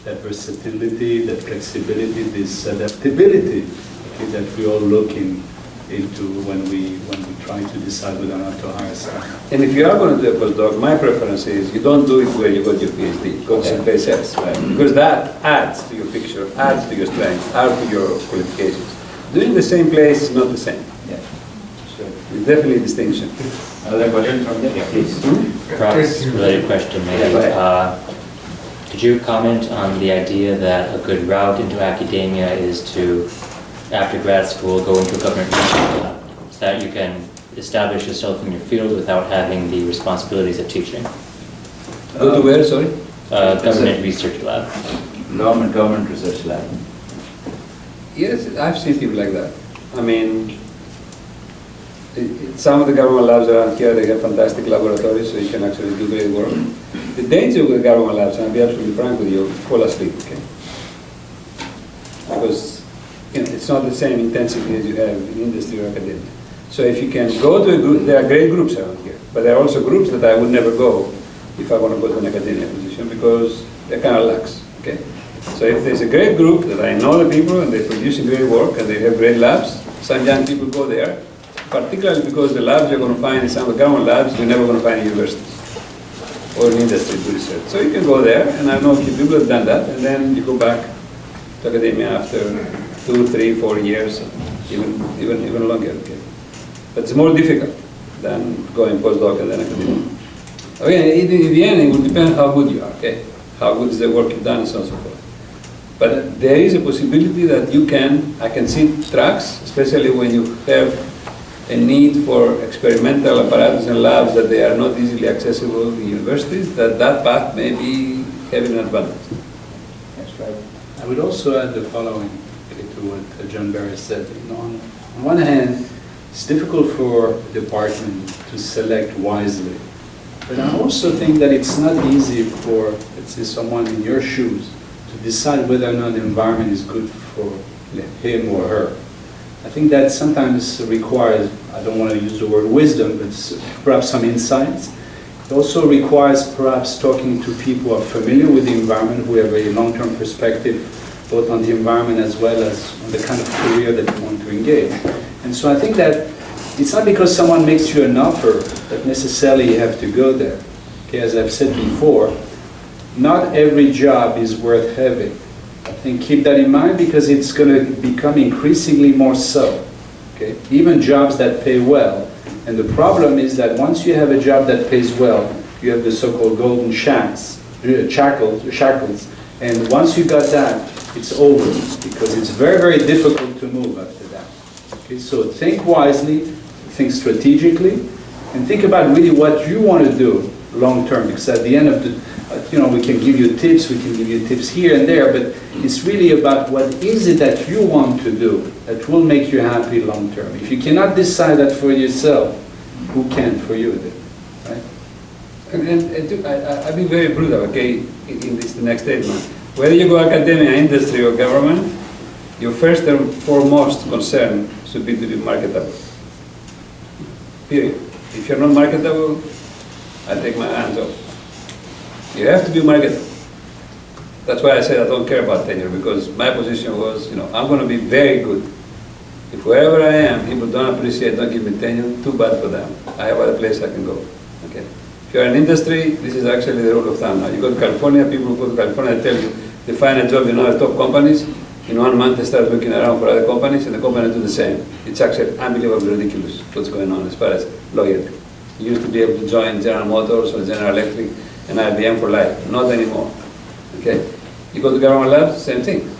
that versatility, that flexibility, this adaptability, okay, that we all looking into when we try to decide whether or not to hire someone. And if you are going to do a postdoc, my preference is you don't do it where you got your PhD, go someplace else, right? Because that adds to your picture, adds to your strength, adds to your qualifications. Doing the same place is not the same. Yeah. So it's definitely a distinction. Another question from there? Yeah, please. Perhaps related question maybe. Could you comment on the idea that a good route into academia is to, after grad school, go into a government research lab, so that you can establish yourself in your field without having the responsibilities of teaching? Go to where, sorry? Government research lab. Government research lab. Yes, I've seen people like that. I mean, some of the government labs around here, they have fantastic laboratories, so you can actually do great work. The danger with government labs, and I'll be absolutely frank with you, fall asleep, okay? Because it's not the same intensity as you have in industry or academia. So if you can go to a group, there are great groups around here, but there are also groups that I would never go if I want to go to an academia position because they're kind of lax, okay? So if there's a great group that I know the people and they're producing great work and they have great labs, some young people go there, particularly because the labs you're going to find in some of the government labs, you're never going to find in universities or in industry to research. So you can go there, and I know a few people have done that, and then you go back to academia after 2, 3, 4 years, even longer. Okay? But it's more difficult than going postdoc and then academia. Okay, in the end, it will depend how good you are, okay? How good is the work you've done and so on and so forth. But there is a possibility that you can, I can see tracks, especially when you have a need for experimental apparatus and labs that they are not easily accessible in universities, that path may be having an advantage. That's right. I would also add the following to what John Baras said. On one hand, it's difficult for a department to select wisely. But I also think that it's not easy for, let's say, someone in your shoes to decide whether or not the environment is good for him or her. I think that sometimes requires, I don't want to use the word wisdom, but perhaps some insights. It also requires perhaps talking to people who are familiar with the environment, who have a long-term perspective, both on the environment as well as on the kind of career that you want to engage. And so I think that it's not because someone makes you an offer that necessarily you have to go there. Okay, as I've said before, not every job is worth having. I think keep that in mind because it's going to become increasingly more so. Okay? Even jobs that pay well. And the problem is that once you have a job that pays well, you have the so-called golden shackles. And once you got that, it's over because it's very, very difficult to move after that. Okay? So think wisely, think strategically, and think about really what you want to do long term. Because at the end of the we can give you tips, we can give you tips here and there, but it's really about what is it that you want to do that will make you happy long term. If you cannot decide that for yourself, who can for you then, right? I'll be very brutal, okay, in this next statement. Whether you go academia, industry, or government, your first and foremost concern should be to be marketable. Period. If you're not marketable, I take my hands off. You have to be marketable. That's why I said I don't care about tenure, because my position was, I'm going to be very good. If wherever I am, people don't appreciate, don't give me tenure, too bad for them. I have other place I can go. Okay. If you're in industry, this is actually the rule of thumb now. You go to California, people go to California, tell you, they find a job in other top companies, in 1 month they start looking around for other companies, and the companies do the same. It's actually unbelievably ridiculous what's going on as far as loyalty. You used to be able to join General Motors or General Electric and IBM for life. Not anymore. Okay? You go to government labs, same thing.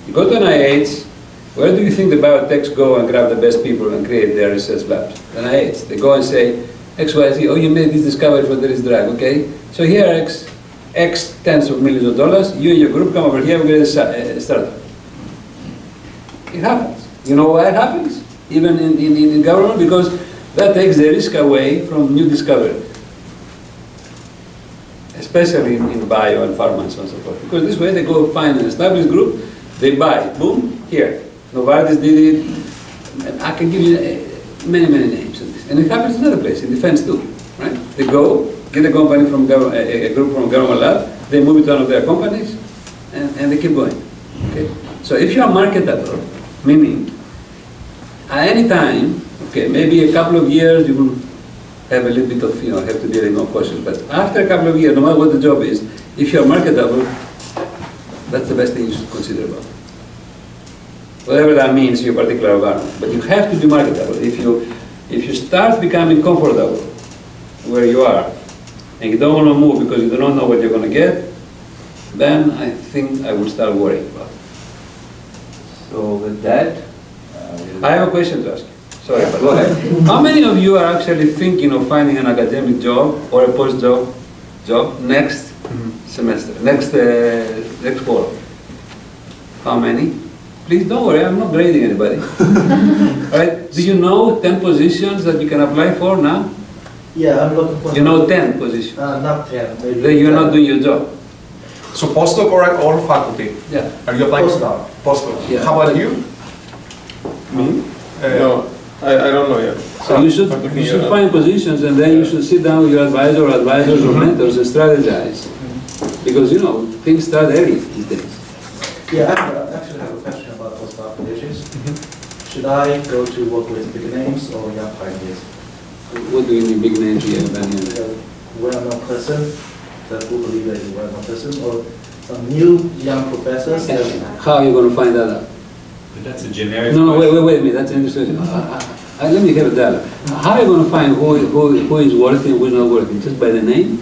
You go to NIH, where do you think the biotechs go and grab the best people and create their research labs? NIH. They go and say, XYZ, oh, you made this discovery for this drug, okay? So here are X tens of millions of dollars, you and your group come over here, we're going to start. It happens. You know why it happens? Even in government, because that takes the risk away from new discovery. Especially in bio and pharma and so on and so forth. Because this way they go find an established group, they buy, boom, here. Novartis did it, and I can give you many names of this. And it happens in other places, in defense too, right? They go, get a company from a group from government lab, they move it to one of their companies, and they keep going. Okay? So if you are marketable, meaning at any time, okay, maybe a couple of years you will have a little bit of, have to be a little more cautious. But after a couple of years, no matter what the job is, if you are marketable, that's the best thing you should consider about. Whatever that means in your particular environment. But you have to be marketable. If you start becoming comfortable where you are, and you don't want to move because you do not know what you're going to get, then I think I will start worrying about it. So with that, I have a question to ask you. Sorry, but go ahead. How many of you are actually thinking of finding an academic job or a post-job job next semester, next fall? How many? Please don't worry, I'm not grading anybody. Right? Do you know 10 positions that you can apply for now? Yeah, I'm looking for. You know 10 positions? Not 10. Maybe Then you're not doing your job. So postdoc or faculty? Yeah. Are you applying? Postdoc. Postdoc. Yeah. How about you? Me? No, I don't know yet. So you should find positions, and then you should sit down with your advisor or advisors or mentors and strategize. Because things start early these days. Yeah, I actually have a question about postdoc positions. Should I go to work with big names or young pioneers? What do you mean big names here? Well-known person, that who believe that is a well-known person, or some new young professors. How are you going to find that out? But that's a generic No, question. wait a minute, that's an interesting question. Let me have a dialogue. How are you going to find who is worthy and who is not worthy? Just by the name?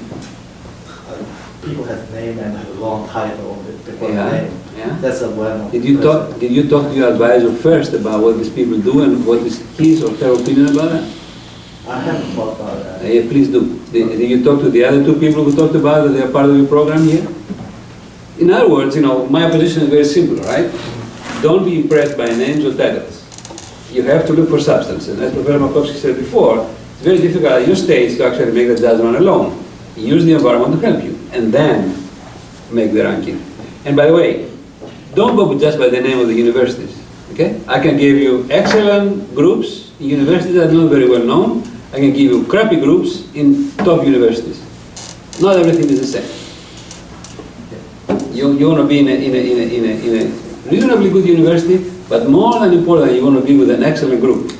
People have name and have a long title before Yeah, the name. yeah. That's a well-known Did you talk to your advisor first about what these people do and what is his or her opinion about that? I haven't thought about that. Yeah, please do. Did you talk to the other two people who talked about that they are part of your program here? In other words, my position is very simple, right? Don't be impressed by names or titles. You have to look for substance. And as Professor Makowski said before, it's very difficult at your stage to actually make the judgment alone. Use the environment to help you, and then make the ranking. And by the way, don't go just by the name of the universities. Okay? I can give you excellent groups in universities that are not very well known. I can give you crappy groups in top universities. Not everything is the same. You want to be in a reasonably good university, but more than important, you want to be with an excellent group.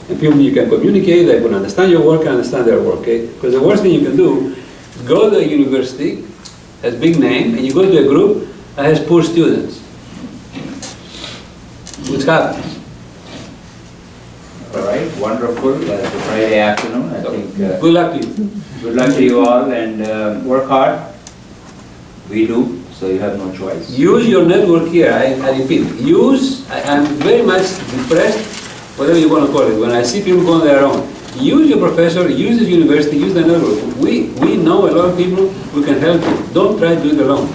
And people you can communicate, they can understand your work and understand their work. Okay? Because the worst thing you can do is go to a university, has big name, and you go to a group that has poor students. Which happens. All right, wonderful. It's a Friday afternoon. I think. Good luck to you. Good luck to you all, and work hard. We do, so you have no choice. Use your network here. I repeat. I'm very much depressed, whatever you want to call it, when I see people go on their own. Use your professor, use the university, use the network. We know a lot of people who can help you. Don't try to do it alone.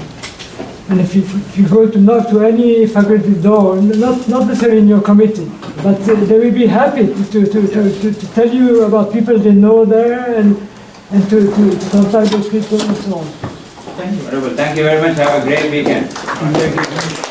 And if you go to knock to any faculty door, not necessarily in your committee, but they will be happy to tell you about people they know there, and and to contact those people and so on. Thank you. Thank you very much. Have a great weekend.